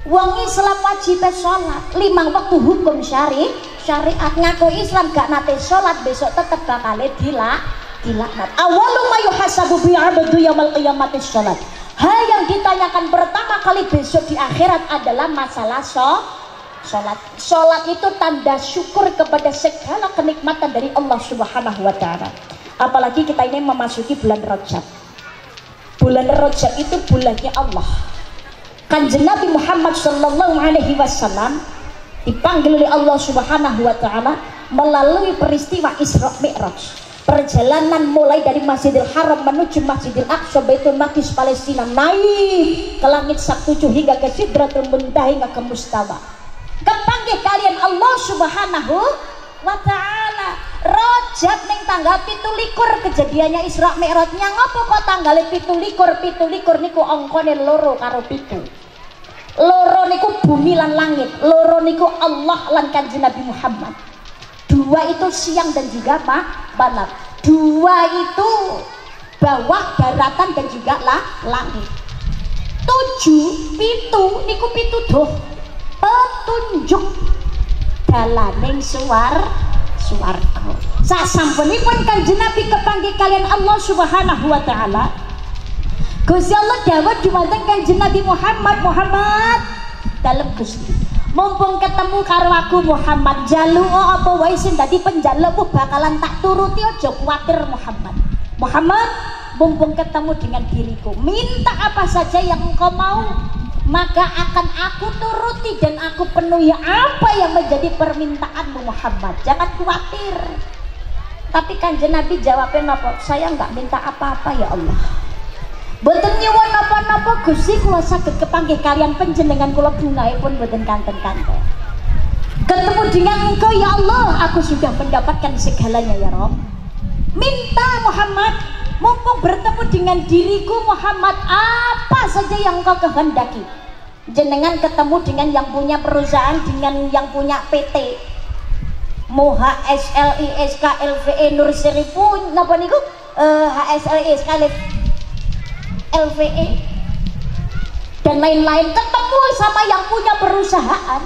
Wong Islam wajib sholat 5 waktu hukum syariat. Ngaku Islam gak nate sholat, besok tetep bakal dilaknat. Awalu ma yuhasabu bi 'abdu yaumil qiyamati sholat. Hal yang ditanyakan pertama kali besok di akhirat adalah masalah Sholat itu tanda syukur kepada segala kenikmatan dari Allah Subhanahu wa Ta'ala. Apalagi kita ini memasuki bulan Rajab. Bulan Rajab itu bulannya Allah. Kanjeng Nabi Muhammad sallallahu alaihi wasallam dipanggil oleh Allah Subhanahu wa Ta'ala melalui peristiwa Isra Mi'raj. Perjalanan mulai dari Masjidil Haram menuju Masjidil Aqsa, Baitul Maqdis Palestina, naik ke langit sak 7 hingga ke Sidratul Muntaha hingga ke Mustawa. Kepanggih kalian Allah Subhanahu wa Ta'ala. Rajab ning tanggal 17 kejadiannya Isra Mi'rajnya. Ngopo kok tanggal 17 niku angkane loro karo 7. Loro niku bumi lan langit, loro niku Allah lan Kanjeng Nabi Muhammad. 2 itu siang dan juga malam. 2 itu bawah daratan dan juga langit. 7 niku pituduh petunjuk dalaning swarga. Sasampunipun Kanjeng Nabi kepanggih kalian Allah Subhanahu wa Ta'ala, Gusti Allah dawuh dumateng Kanjeng Nabi Muhammad dalem Gusti, mumpung ketemu karo aku Muhammad, jaluk apa wae sing dadi penjalukku bakalan tak turuti, aja kuwatir Muhammad. Mumpung ketemu dengan diriku, minta apa saja yang engkau mau, maka akan aku turuti dan aku penuhi apa yang menjadi permintaanmu Muhammad. Jangan khawatir. Tapi Kanjeng Nabi jawabnya apa? Saya enggak minta apa-apa ya Allah. Boten nyuwun napa-napa Gusti, kula saged kepanggih kalian panjenengan kula bungae pun boten kanten-kanten. Ketemu dengan engkau ya Allah, aku sudah mendapatkan segalanya ya Rabb. Minta Muhammad, mumpung bertemu dengan diriku Muhammad, apa saja yang engkau kehendaki. Jenengan ketemu dengan yang punya perusahaan, dengan yang punya PT Moha SLI SKLVE Nur Seribu napa niku HSLI SKLVE dan lain-lain, ketemu sama yang punya perusahaan.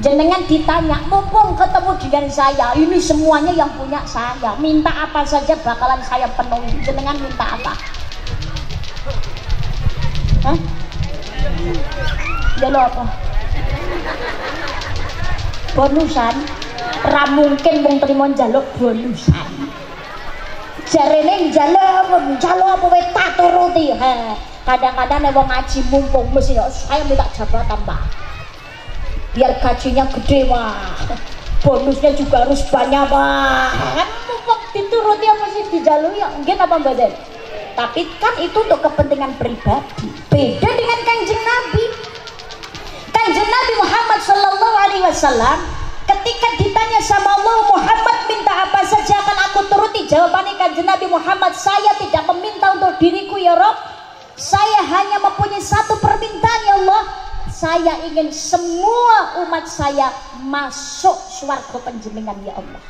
Jenengan ditanya, mumpung ketemu dengan saya, ini semuanya yang punya saya, minta apa saja bakalan saya penuhi. Jenengan minta apa? Hah? Jalo apa? Bonusan? Ra mungkin mung trimo njaluk bonusan. Jarene njaluk apa wae tak turuti. Kadang-kadang nek wong ngaji mumpung mesti saya minta jabatan, Pak. Biar gajinya gede, Pak. Bonusnya juga harus banyak, Pak. Kan mumpung dituruti apa sih dijalui ya mungkin apa mboten? Tapi kan itu untuk kepentingan pribadi. Beda dengan Kanjeng Nabi. Kanjeng Nabi Muhammad sallallahu alaihi wasallam ketika ditanya sama Allah, Muhammad minta apa saja akan aku turuti. Jawabannya Kanjeng Nabi Muhammad, saya tidak meminta untuk diriku ya Rabb. Saya hanya mempunyai satu permintaan ya Allah. Saya ingin semua umat saya masuk swarga panjenengan ya Allah.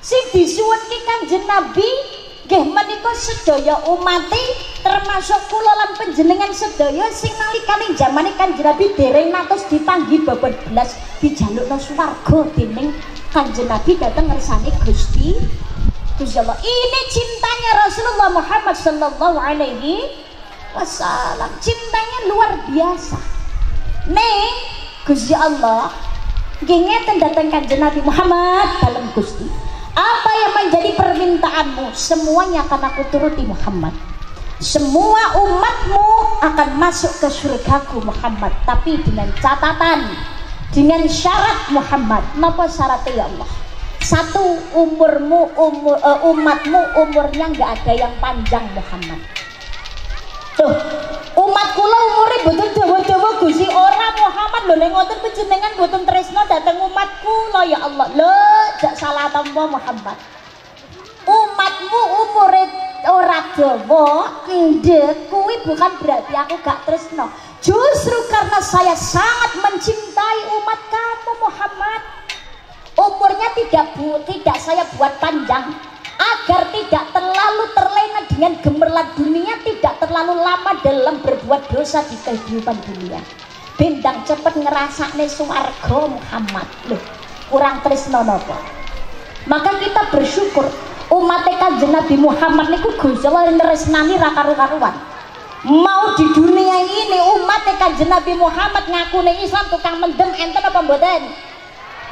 Sing disuwunke Kanjeng Nabi nggih menika sedaya umati termasuk kula lan panjenengan sedaya sing nalikane jamane Kanjeng Nabi dereng natos dipanggi babon belas dijalukna swarga dening Kanjeng Nabi dateng ngersane Gusti Allah. Ini cintanya Rasulullah Muhammad sallallahu alaihi wasallam, cintanya luar biasa. Ning Gusti Allah nggih ngeten dateng Kanjeng Nabi Muhammad dalam Gusti, apa yang menjadi permintaanmu semuanya akan aku turuti Muhammad. Semua umatmu akan masuk ke surgaku Muhammad, tapi dengan catatan, dengan syarat Muhammad. Napa syaratnya ya Allah? Satu, umatmu umurnya nggak ada yang panjang Muhammad. Tuh, umat kula umure mboten dawa-dawa Gusti, ora Muhammad lho nek ngoten panjenengan mboten tresna dhateng umat kula ya Allah. Lho, jak salah tampa Muhammad. Umatmu umure ora dawa, ndek kuwi bukan berarti aku gak tresna. Justru karena saya sangat mencintai umat kamu Muhammad. Umurnya tidak saya buat panjang agar tidak terlalu terlena dengan gemerlap dunia, tidak terlalu lama dalam berbuat dosa di kehidupan dunia. Bendang cepet ngerasakne swarga Muhammad. Loh, kurang tresno napa? Maka kita bersyukur umat Kanjeng Nabi Muhammad niku Gusti Allah nresnani ra karu-karuan. mau di dunia ini umat Kanjeng Nabi Muhammad ngakune Islam tukang mendem enten apa mboten?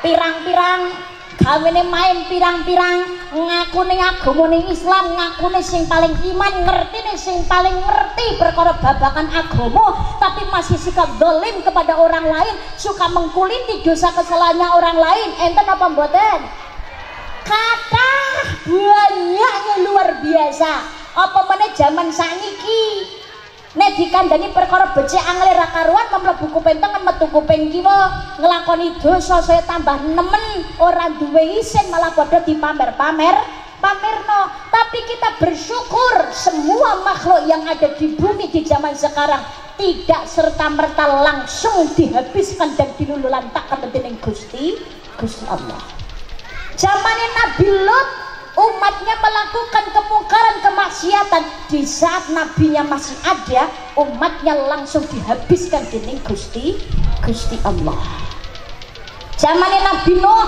Pirang-pirang gawene main pirang-pirang ngakune agamane Islam, ngakune sing paling iman, ngertine sing paling ngerti perkara babakan agama, tapi masih sikap zalim kepada orang lain, suka mengkuliti dosa kesalahannya orang lain. Enten apa mboten? Kata banyaknya luar biasa. Apa meneh zaman sakniki nek dikandani perkara becik angel ra karuan mlebu kuping tengah metu kuping kiwa nglakoni dosa saya tambah nemen ora duwe isin malah padha dipamer-pamerno. Tapi kita bersyukur semua makhluk yang ada di bumi di zaman sekarang tidak serta-merta langsung dihabiskan dan dilululantakkan dening Gusti Allah. Zamannya Nabi Lot umatnya melakukan kemungkaran kemaksiatan, di saat nabinya masih ada umatnya langsung dihabiskan dening Gusti Allah. Zamannya Nabi Nuh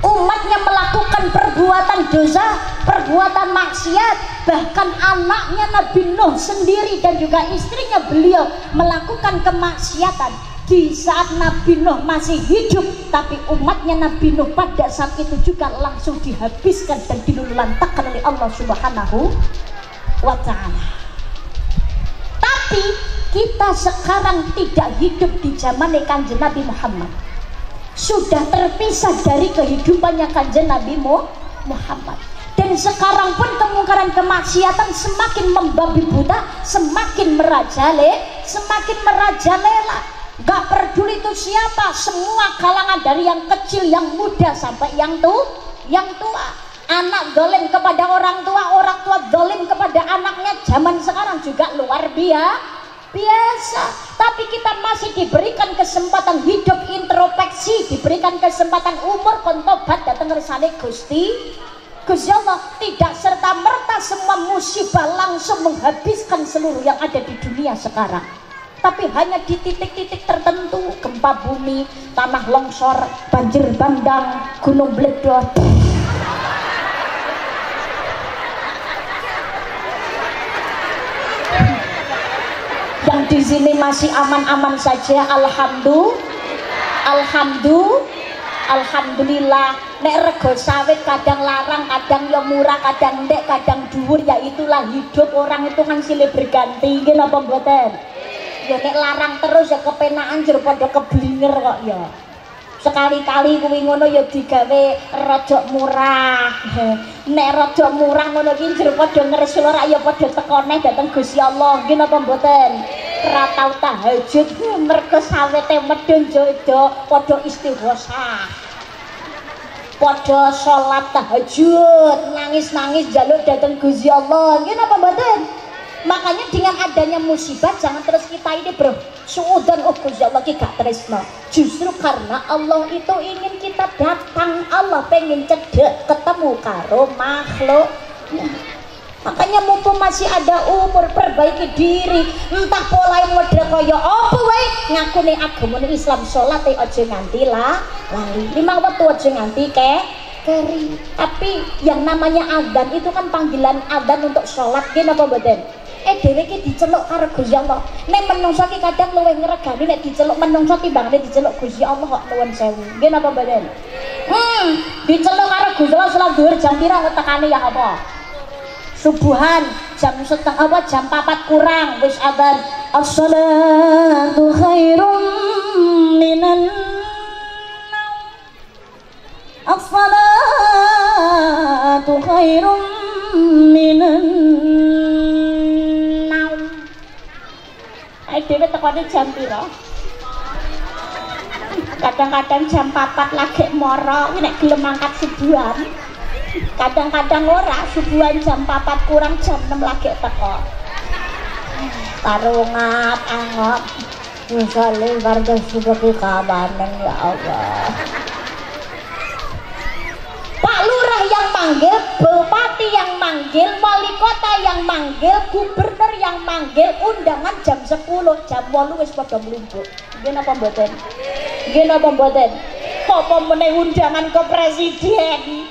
umatnya melakukan perbuatan dosa, perbuatan maksiat, bahkan anaknya Nabi Nuh sendiri dan juga istrinya beliau melakukan kemaksiatan. Di saat Nabi Nuh masih hidup, tapi umatnya Nabi Nuh pada saat itu juga langsung dihabiskan dan dilululantakkan oleh Allah Subhanahu wa Ta'ala. Tapi kita sekarang tidak hidup di zaman Kanjeng Nabi Muhammad, sudah terpisah dari kehidupannya Kanjeng Nabi Muhammad. Dan sekarang pun kemungkaran kemaksiatan semakin membabi buta, semakin merajalela. Gak peduli itu siapa, semua kalangan dari yang kecil, yang muda sampai yang tua. Anak dolim kepada orang tua dolim kepada anaknya. Zaman sekarang juga luar biasa. Tapi kita masih diberikan kesempatan hidup introspeksi, diberikan kesempatan umur kontobat datang kersane Gusti Allah. Tidak serta merta semua musibah langsung menghabiskan seluruh yang ada di dunia sekarang, tapi hanya di titik-titik tertentu, gempa bumi, tanah longsor, banjir bandang, gunung meledos. Yang di sini masih aman-aman saja, alhamdulillah. Nek rego sawit kadang larang, kadang yang murah, kadang ndek, kadang dhuwur, ya itulah hidup. Orang itu kan silih berganti, nggih napa mboten? Ya nek larang terus ya kepenaan jero padha keblinger kok ya. Sekali-kali kuwi ngono ya digawe rada murah. Nek rada murah ngono ki jero padha ngresul ora ya padha teko neh dhateng Gusti Allah. Nggih napa mboten? Ora tau tahajud mergo sawete medun jodo padha istighosah. Padha salat tahajud, nangis-nangis njaluk dhateng Gusti Allah. Nggih napa mboten? Makanya dengan adanya musibah jangan terus kita ini bersuudzon, oh Gusti Allah ki gak tresno. Justru karena Allah itu ingin kita datang, Allah pengen cedek ketemu karo makhluk. Makanya mumpung masih ada umur, perbaiki diri. Entah pola model kaya apa wae, ngakune agamane Islam, salat aja nganti lali. 5 waktu aja nganti keri. Tapi yang namanya adzan itu kan panggilan adzan untuk salat, nggih napa mboten? Dhewe ki diceluk karo Gusti Allah. Nek menungso ki kadang luwih ngregani nek diceluk menungso timbangane diceluk Gusti Allah kok nuwun sewu. Nggih napa mboten? Diceluk karo Gusti Allah salat dhuwur jam pira tekane ya apa? Subuhan jam 4 kurang wis adzan. As-salatu khairum minan naum. As-salatu khairum minan naum. Dhewe tekone jam pira? Kadang-kadang jam 4 lagi moro nek gelem angkat subuhan. Kadang-kadang ora, subuhan jam 4 kurang jam 6 lagi teko. Karo ngap-angop. Misalnya warga seperti kawanan, ya Allah. Pak Lurah yang manggil, Bupati yang manggil, Wali Kota yang manggil, Gubernur yang manggil, undangan jam 10, jam 8 wis padha mlumpuk. Nggih napa mboten? Nggih napa mboten? Apa meneh undangan ke presiden?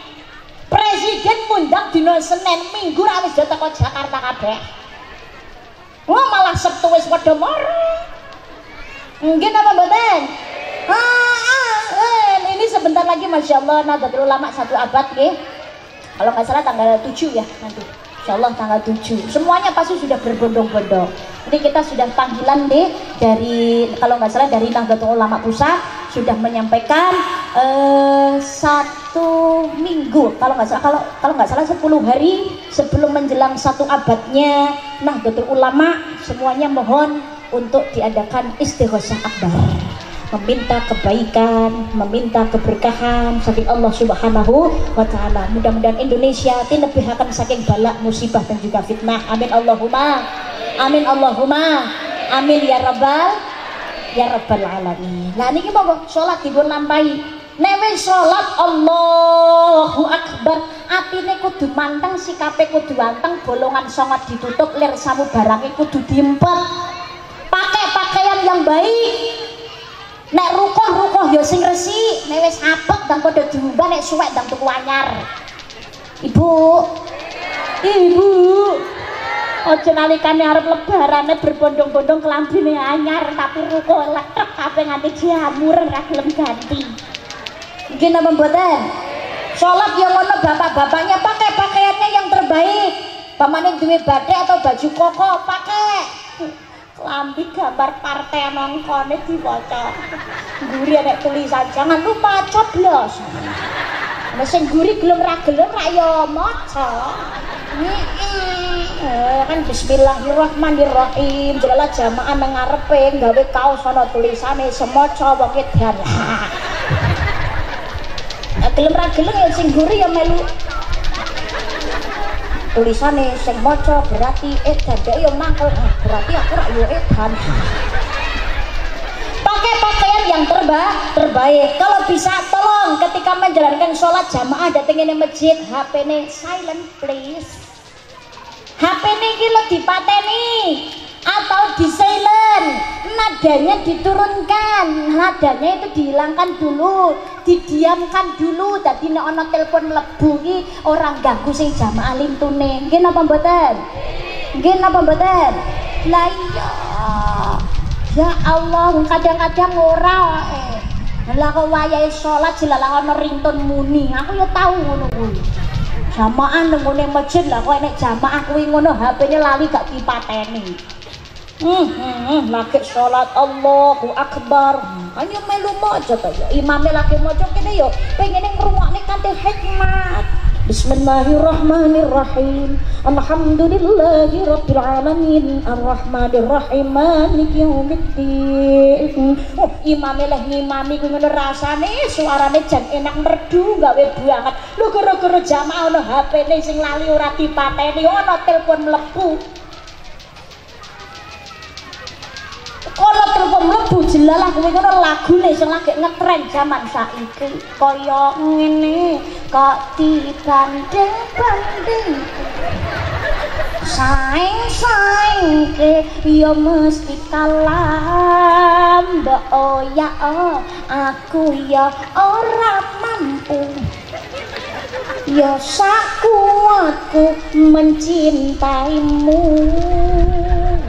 Presiden ngundang dina Senin, Minggu ra wis teko Jakarta kabeh. malah Sabtu wis padha moro. Nggih napa mboten? Ini sebentar lagi Masya Allah Nahdlatul Ulama 1 abad nggih. Kalau nggak salah tanggal 7 ya nanti. Insya Allah tanggal 7. Semuanya pasti sudah berbondong-bondong. Jadi kita sudah panggilan deh dari kalau nggak salah dari Nahdlatul Ulama Pusat sudah menyampaikan 1 minggu kalau nggak salah 10 hari sebelum menjelang 1 abadnya Nahdlatul Ulama semuanya mohon untuk diadakan istighosah akbar, meminta kebaikan, meminta keberkahan saking Allah Subhanahu wa taala. Mudah-mudahan Indonesia tinebihaken saking balak musibah dan juga fitnah. Amin Allahumma. Amin Allahumma. Amin ya rabbal alamin. Lah niki monggo salat dipun lampahi. Nek wis salat Allahu akbar, atine kudu manteng, sikape kudu anteng, bolongan sangat ditutup, lir samu barange kudu diempet. Pakai pakaian yang baik. Nek rukoh ya sing resik, nek wis apek ndang padha diumbah, nek suwek ndang tuku anyar. Ibu. Aja nalikane arep lebarane berbondong-bondong kelambine anyar tapi rukoh letrek kabeh nganti jamur ora gelem ganti. Nggih napa mboten? Salat yang ngono bapak-bapaknya pakai pakaiannya yang terbaik. Pamane duwe batik atau baju koko pakai. Klambi gambar partai nongkone diwaca. Guri nek tulisan jangan lupa coblos. Nek sing guri gelem ra ya maca. Kan bismillahirrahmanirrahim. Jelalah jamaah nang ngarepe gawe kaos ana tulisane semoco wong edan. Gelem ra gelem ya sing guri ya melu tulisannya sing maca berarti edan, dek yo mangkel berarti aku rak yo edan. Pakai pakaian yang terbaik. Kalau bisa tolong ketika menjalankan sholat jamaah dateng ini masjid HP-ne silent please. HP-ne iki lho dipateni atau di silent, nadanya diturunkan, nadanya itu dihilangkan dulu, didiamkan dulu. Tadi nek ana telepon mlebu iki orang ganggu sing jamaah lintune. Nggih napa mboten? Nggih napa mboten? Lah iya. Ya Allah, kadang-kadang ora lah kok wayahe salat jelalah ana ringtone muni. Aku ya tahu ngono kuwi. Jamaah nang ngene masjid lah kok nek jamaah kuwi ngono HP-ne lali gak dipateni. Lagi sholat Allahu Akbar hanya melu maca ta ya imame lagi maca kene yo pengen ngrungokne kanthi hikmat. Bismillahirrahmanirrahim. Alhamdulillahi rabbil alamin arrahmanir rahim maliki yaumiddin. Imame leh ngimami ku ngono rasane suarane jan enak merdu gawe banget. Lho gara-gara jamaah ono HP-ne sing lali ora dipateni ono telepon mlebu. Kalau telepon mlebu jelalah kuwi ngono lagune sing lagi ngetren zaman saiki kaya ngene kok dibanding-banding saing ke ya mesti kalah mbok ya aku ya ora mampu ya sakuatku mencintaimu.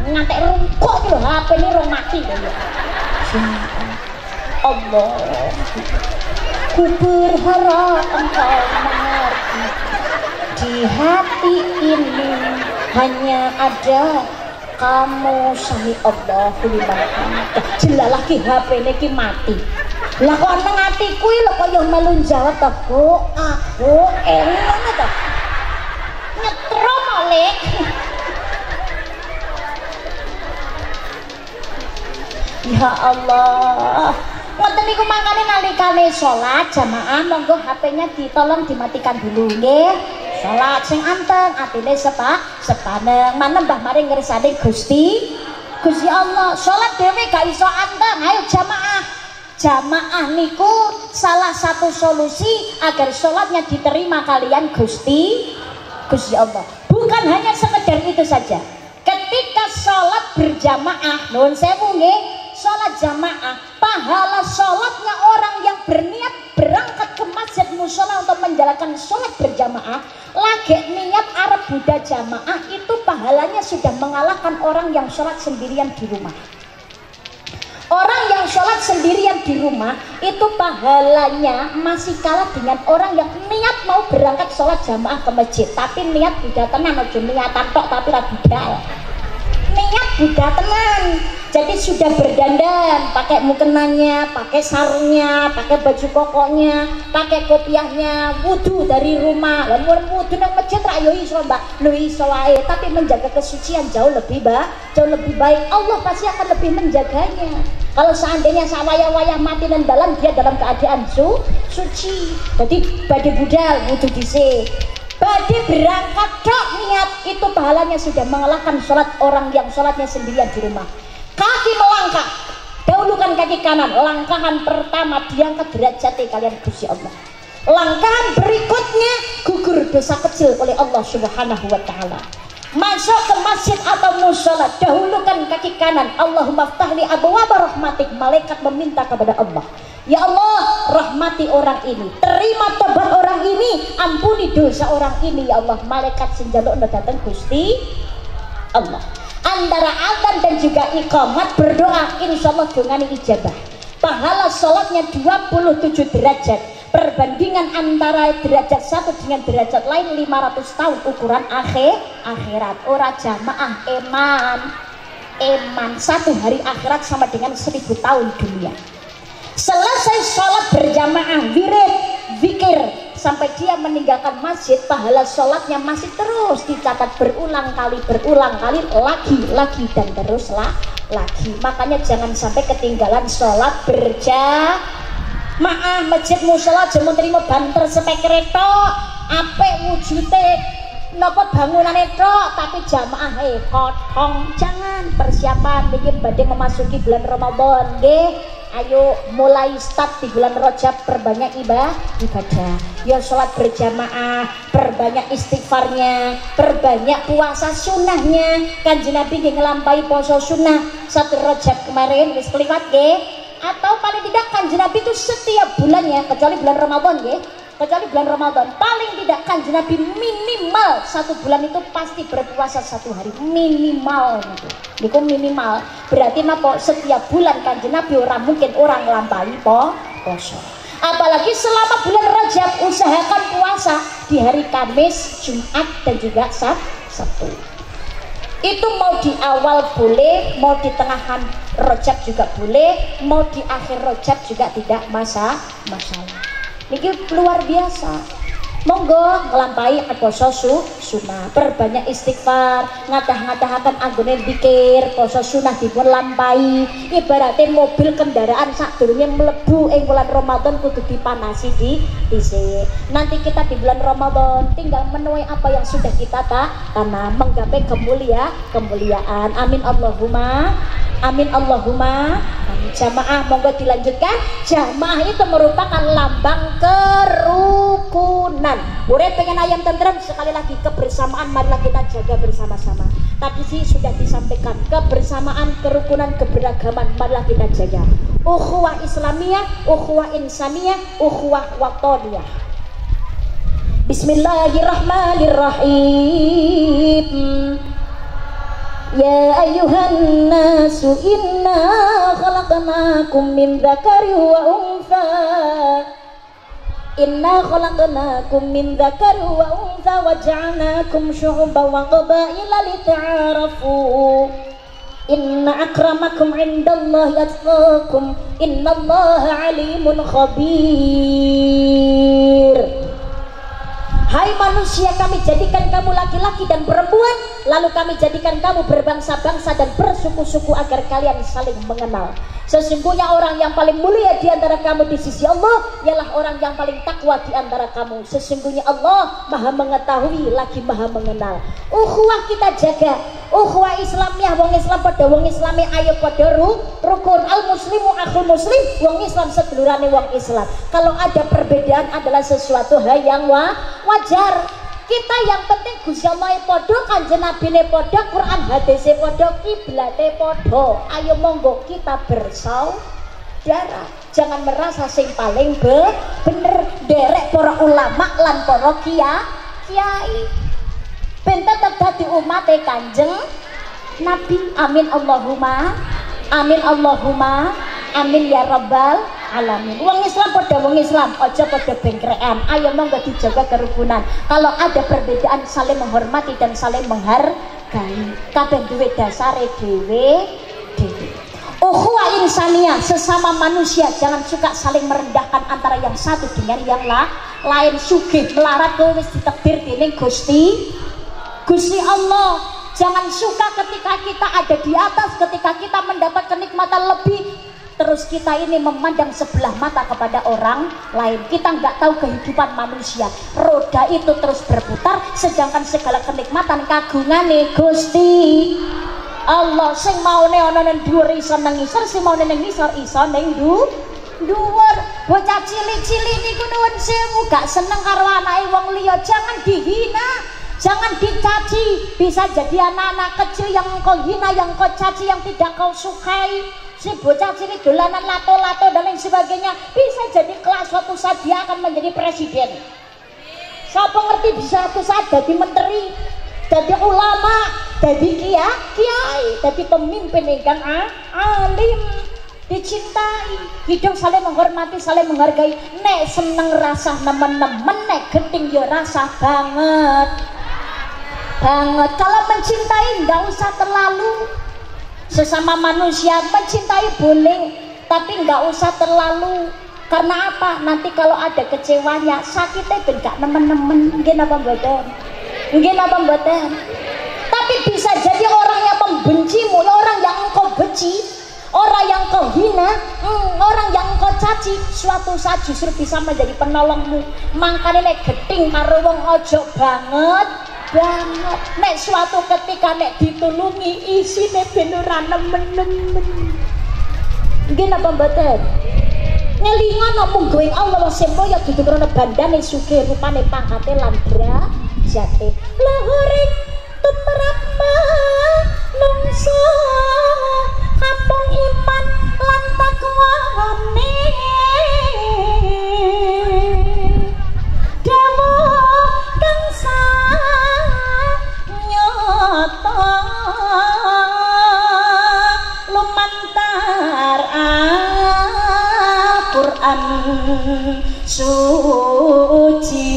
Ngantek rungkok lho HP ini rong mati lho ya. Allah, ku berharap engkau mengerti di hati ini hanya ada kamu sami Allah liman hamdah. Jelalah ki HP ini ki mati. Lah kok nang atiku lho kok yo melu jawab to, Bu. Aku ngono to. Nyetrum oleh. Ya Allah, ngoten niku mangkane nalikane salat jamaah monggo HP-nya ditolong dimatikan dulu nggih. Salat sing anteng, atine sepaneng, manembah maring ngersane Gusti Allah. Salat dhewe gak iso anteng. Ayo jamaah. Jamaah niku salah satu solusi agar salatnya diterima kalian Gusti Allah. Bukan hanya sekedar itu saja. Ketika salat berjamaah, nuwun sewu nggih. Sholat jamaah, pahala sholatnya orang yang berniat berangkat ke masjid musola untuk menjalankan sholat berjamaah, lagi niat arep Buddha jamaah itu pahalanya sudah mengalahkan orang yang sholat sendirian di rumah. Orang yang sholat sendirian di rumah itu pahalanya masih kalah dengan orang yang niat mau berangkat sholat jamaah ke masjid, tapi niat budak tenan, aja niatan tok tapi ra budal. Niat budak tenan. Jadi sudah berdandan, pakai mukenanya, pakai sarungnya, pakai baju kokoknya, pakai kopiahnya, wudu dari rumah. Lan wudu nang masjid ra yo iso, Mbak. Lho iso wae, tapi menjaga kesucian jauh lebih baik. Allah pasti akan lebih menjaganya. Kalau seandainya sawaya-wayah mati dan dalam, dia dalam keadaan suci. Jadi badhe budal wudu dhisik. Badhe berangkat tok niat, itu pahalanya sudah mengalahkan sholat orang yang sholatnya sendirian di rumah. Kaki melangkah, dahulukan kaki kanan. Langkahan pertama diangkat derajatnya kalian Gusti Allah. Langkahan berikutnya gugur dosa kecil oleh Allah Subhanahu wa taala. Masuk ke masjid atau mushola, dahulukan kaki kanan. Allahumma ftahli abwaaba rahmatik. Malaikat meminta kepada Allah, ya Allah, rahmati orang ini, terima tobat orang ini, ampuni dosa orang ini ya Allah. Malaikat senjalukna datang Gusti Allah. Antara adzan dan juga iqamat berdoa, insyaallah dongane ijabah. Pahala sholatnya 27 derajat. Perbandingan antara derajat satu dengan derajat lain 500 tahun ukuran akhirat. Ora jamaah eman. Satu hari akhirat sama dengan 1000 tahun dunia. Selesai sholat berjamaah, wirid, zikir, sampai dia meninggalkan masjid, pahala sholatnya masih terus dicatat berulang kali, lagi dan terus lagi. Makanya jangan sampai ketinggalan sholat berjamaah. Masjid mushola jemu terima banter spekere tok, apik wujute napa bangunane tok, tapi jamaah kotong. Jangan. Persiapan bikin badhe memasuki bulan Ramadan nggih. Ayo mulai start di bulan Rajab, perbanyak ibadah. Ya sholat berjamaah, perbanyak istighfarnya, perbanyak puasa sunnahnya. Kanjeng Nabi ngelampahi poso sunnah 1 Rajab kemarin wis kliwat nggih. Atau paling tidak Kanjeng Nabi itu setiap bulannya, kecuali bulan Ramadan nggih. Kecuali bulan Ramadan, paling tidak Kanjeng Nabi minimal 1 bulan itu pasti berpuasa 1 hari minimal gitu. Niku minimal. Berarti napa setiap bulan Kanjeng Nabi orang mungkin orang nglampahi poso. Apalagi selama bulan Rajab usahakan puasa di hari Kamis, Jumat dan juga Sabtu. Itu mau di awal boleh, mau di tengahan Rajab juga boleh, mau di akhir Rajab juga tidak masalah. Niki luar biasa. Monggo nglampahi poso sunah, perbanyak istighfar, ngadah-ngadahaken anggone zikir, poso sunah dipun lampahi. Ibaratnya mobil kendaraan sadurunge mlebu ing bulan Ramadan kudu dipanasi dhisik. Nanti kita di bulan Ramadan tinggal menuai apa yang sudah kita tanam, menggapai kemuliaan. Amin Allahumma. Amin Allahumma. Amin. Jamaah monggo dilanjutkan. Jamaah itu merupakan lambang kerukunan. Boleh pengen ayam tentrem, sekali lagi kebersamaan marilah kita jaga bersama-sama. Tadi sih sudah disampaikan, kebersamaan, kerukunan, keberagaman marilah kita jaga. Ukhuwah Islamiyah, ukhuwah insaniyah, ukhuwah watoniyah. Bismillahirrahmanirrahim. Ya ayyuhan nasu inna khalaqnakum min dzakari wa untha. Inna khalaqnakum min dzakari wa untha wa ja'alnakum syu'uban wa qabaila lita'arafu. Inna akramakum 'indallahi atqakum. Innallaha 'alimun khabir. Hai manusia, kami jadikan kamu laki-laki dan perempuan, lalu kami jadikan kamu berbangsa-bangsa dan bersuku-suku agar kalian saling mengenal. Sesungguhnya orang yang paling mulia di antara kamu di sisi Allah ialah orang yang paling takwa di antara kamu. Sesungguhnya Allah Maha mengetahui lagi Maha mengenal. Ukhuwah kita jaga. Ukhuwah Islamiyah, wong Islam pada wong Islami ayo pada rukun. Al muslimu akhul muslim, wong Islam sedulurane wong Islam. Kalau ada perbedaan adalah sesuatu hal yang wajar. Kita yang penting Gusti Allah podo, Kanjeng Nabi podo, Quran hadis podo, kiblate podo. Ayo monggo kita bersaudara. Jangan merasa sing paling bener. Derek para ulama lan para kiai. ben tetep dadi umate Kanjeng Nabi. Amin Allahumma amin Allahumma amin ya rabbal alamin. Wong Islam pada wong Islam, aja pada bengkrean. Ayo monggo dijaga kerukunan. Kalau ada perbedaan saling menghormati dan saling menghargai. Kabeh duwe dasare dhewe-dhewe. Ukhuwah insaniyah, sesama manusia jangan suka saling merendahkan antara yang satu dengan yang lain. Sugih melarat kowe wis ditakdir dening Gusti Allah. Jangan suka ketika kita ada di atas, ketika kita mendapat kenikmatan lebih, terus kita ini memandang sebelah mata kepada orang lain. Kita nggak tahu kehidupan manusia. Roda itu terus berputar, sedangkan segala kenikmatan kagungane Gusti Allah. Sing maune ana nang dhuwur iso nang ngisor, sing maune nang ngisor iso nang dhuwur. Bocah cilik-cilik niku nuwun sewu gak seneng karo anake wong liya, jangan dihina. Jangan dicaci. Bisa jadi anak-anak kecil yang kau hina, yang kau caci, yang tidak kau sukai. Si bocah cilik dolanan lato-lato dan lain sebagainya, bisa jadi kelak suatu saat dia akan menjadi presiden. Siapa ngerti bisa suatu saat jadi menteri, jadi ulama, jadi kiai, jadi pemimpin ingkang alim, dicintai, hidup saling menghormati, saling menghargai. Nek seneng rasa nemen-nemen, nek genting ya rasa banget. Kalau mencintai nggak usah terlalu. Sesama manusia mencintai boleh, tapi nggak usah terlalu. Karena apa? Nanti kalau ada kecewanya, sakitnya ben gak nemen-nemen. Nggih napa mboten? Tapi bisa jadi orang yang membencimu, orang yang engkau benci, orang yang kau hina, orang yang engkau caci, suatu saat justru bisa menjadi penolongmu. Makanya nek geting karo wong ojo banget. Nek suatu ketika nek ditulungi isine ben ora nemen-nemen. Nggih napa mboten? Ngelingan namung going Allah semboya dudu krana bandane sugih rupane pangkate lan derajate. Lahuring tumrap manungsa kampung iman lan takwane. Dawuh kang nyata lumantar Al-Quran suci.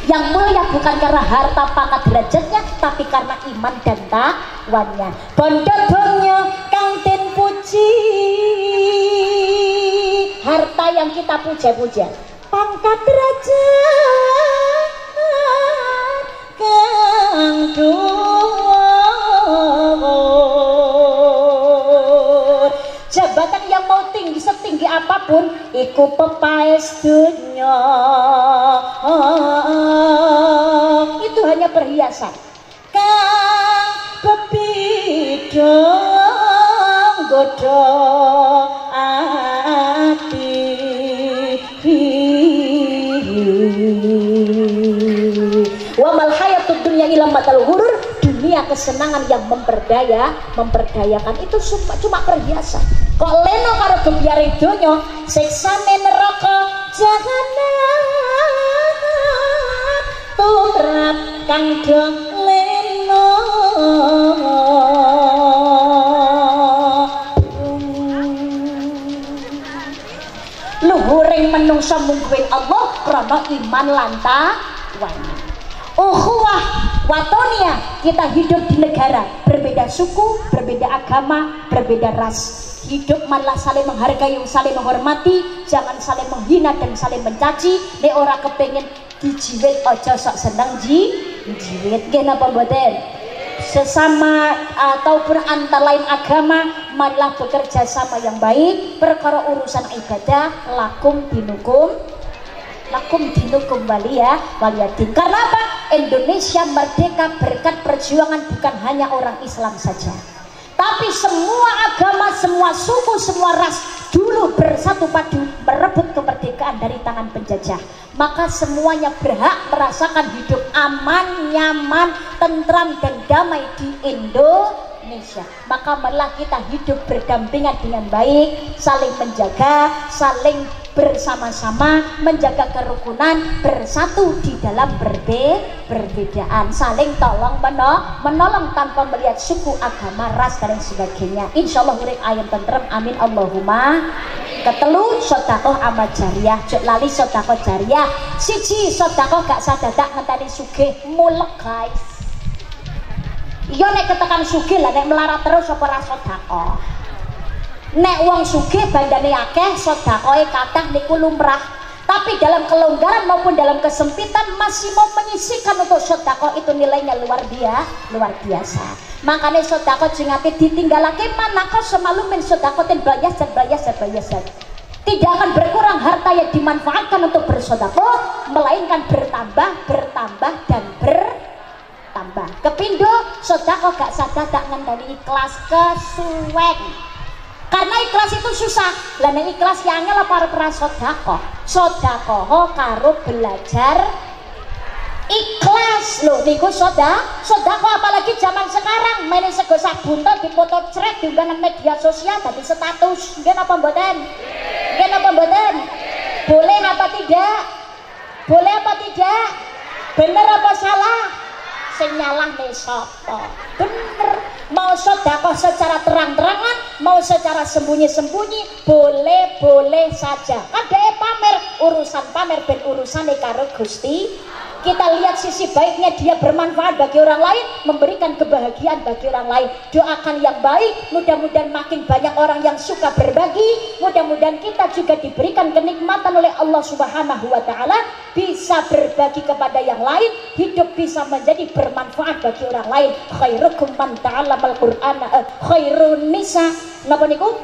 Yang mulia bukan karena harta pangkat derajatnya, tapi karena iman dan takwanya. Bondo-bondo kang den puji, harta yang kita puja-puja, pangkat derajat kang dhuwur, jabatan yang mau tinggi setinggi apapun iku pepaes dunya, itu hanya perhiasan kang bebidong godhong ati. Wa mal hayatud dunya illa matal ghurur, dunia kesenangan yang memperdayakan itu cuma perhiasan. Kok leno karo gebyare donya, siksane neraka jahanam tumrap kang do leno. Luhuring menungsa mungguin Allah krana iman lan takwanya. Ukhuwah watonia, kita hidup di negara berbeda suku, berbeda agama, berbeda ras. Hidup malah saling menghargai, saling menghormati, jangan saling menghina dan saling mencaci. Nek ora kepengin dijiwit aja sok seneng jiwit. Nggih napa mboten? Sesama ataupun antara lain agama, marilah bekerja sama yang baik. Perkara urusan ibadah lakum dinukum waliyadin. Karena apa? Indonesia merdeka berkat perjuangan bukan hanya orang Islam saja, tapi semua agama, semua suku, semua ras dulu bersatu padu merebut kemerdekaan dari tangan penjajah. Maka semuanya berhak merasakan hidup aman, nyaman, tentram dan damai di Indonesia. Indonesia. Maka malah kita hidup berdampingan dengan baik, saling menjaga, saling bersama-sama menjaga kerukunan, bersatu di dalam perbedaan, saling tolong menolong tanpa melihat suku, agama, ras dan sebagainya. Insyaallah urip ayam tentrem, amin Allahumma. Ketelu sedekah amal jariah, jek lali sedekah jariah. Siji sedekah gak sadadak ngenteni sugih mulek guys. Iya nek ketekan sugih lah, nek melarat terus apa ra sedekah. Nek wong sugih bandane akeh, sedekahe kathah niku lumrah. Tapi dalam kelonggaran maupun dalam kesempitan masih mau menyisihkan untuk sedekah itu nilainya luar biasa. Makanya sedekah jengate ditinggalake manaka semalumin sedekatin bayasan. Tidak akan berkurang harta yang dimanfaatkan untuk bersedekah, melainkan bertambah dan bertambah. Kepindo sedekah gak sadadak ngenteni ikhlas kesuwen. Karena ikhlas itu susah. Lah nek ikhlas ya angel apa para sedekah. Sedekah karo belajar ikhlas. Lho niku sedekah apalagi zaman sekarang main sego sabunto dipoto cret diunggah nang media sosial dadi status. Nggih napa mboten? Nggih napa mboten? Boleh apa tidak? Boleh apa tidak? Bener apa salah? Sing nyalahne sapa? Bener. Mau sedekah secara terang-terangan, mau secara sembunyi-sembunyi, boleh saja. Kan dhewe pamer, urusan pamer ben urusane karo Gusti. Kita lihat sisi baiknya, dia bermanfaat bagi orang lain, memberikan kebahagiaan bagi orang lain. Doakan yang baik, mudah-mudahan makin banyak orang yang suka berbagi, mudah-mudahan kita juga diberikan kenikmatan oleh Allah Subhanahu wa taala, bisa berbagi kepada yang lain, hidup bisa menjadi bermanfaat bagi orang lain. Khairukum man ta'allamal Qur'ana, khairun nisa napa niku?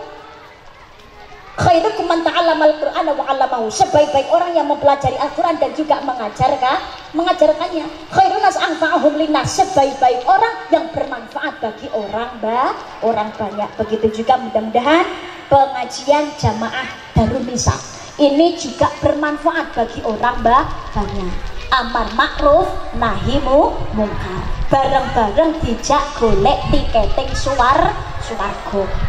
Khairukum man ta'allamal Qur'ana wa 'allamahu. Sebaik-baik orang yang mempelajari Al-Qur'an dan juga mengajarkannya. Khairun nas anfa'uhum linnas. Sebaik-baik orang yang bermanfaat bagi orang banyak. Begitu juga mudah-mudahan pengajian jamaah Darun Nisa ini juga bermanfaat bagi orang banyak. Amar makruf nahi mungkar. Bareng-bareng dijak golek tiketing swarga.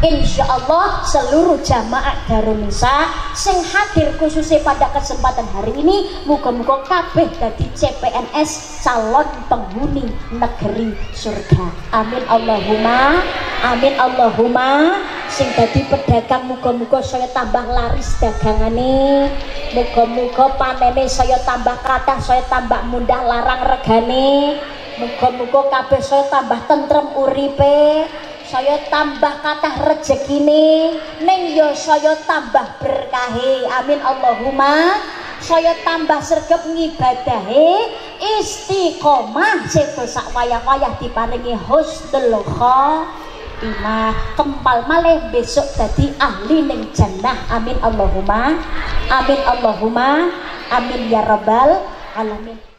Insyaallah seluruh jamaah Darun Nisa sing hadir khususnya pada kesempatan hari ini, muga-muga kabeh dadi CPNS calon penghuni negeri surga. Amin Allahumma. Amin Allahumma. Sing dadi pedagang muga-muga saya tambah laris dagangane. Muga-muga panene saya tambah kathah, saya tambah mundah larang regane. Muga-muga kabeh saya tambah tentrem uripe, saya tambah kathah rezekine, ning yo saya tambah berkahe. Amin Allahumma. Saya tambah sregep ngibadahe, istiqomah sedo sak wayah-wayah diparingi husnul khotimah, kempal malih besok dadi ahli ning jannah. Amin Allahumma. Amin Allahumma. Amin ya rabbal alamin.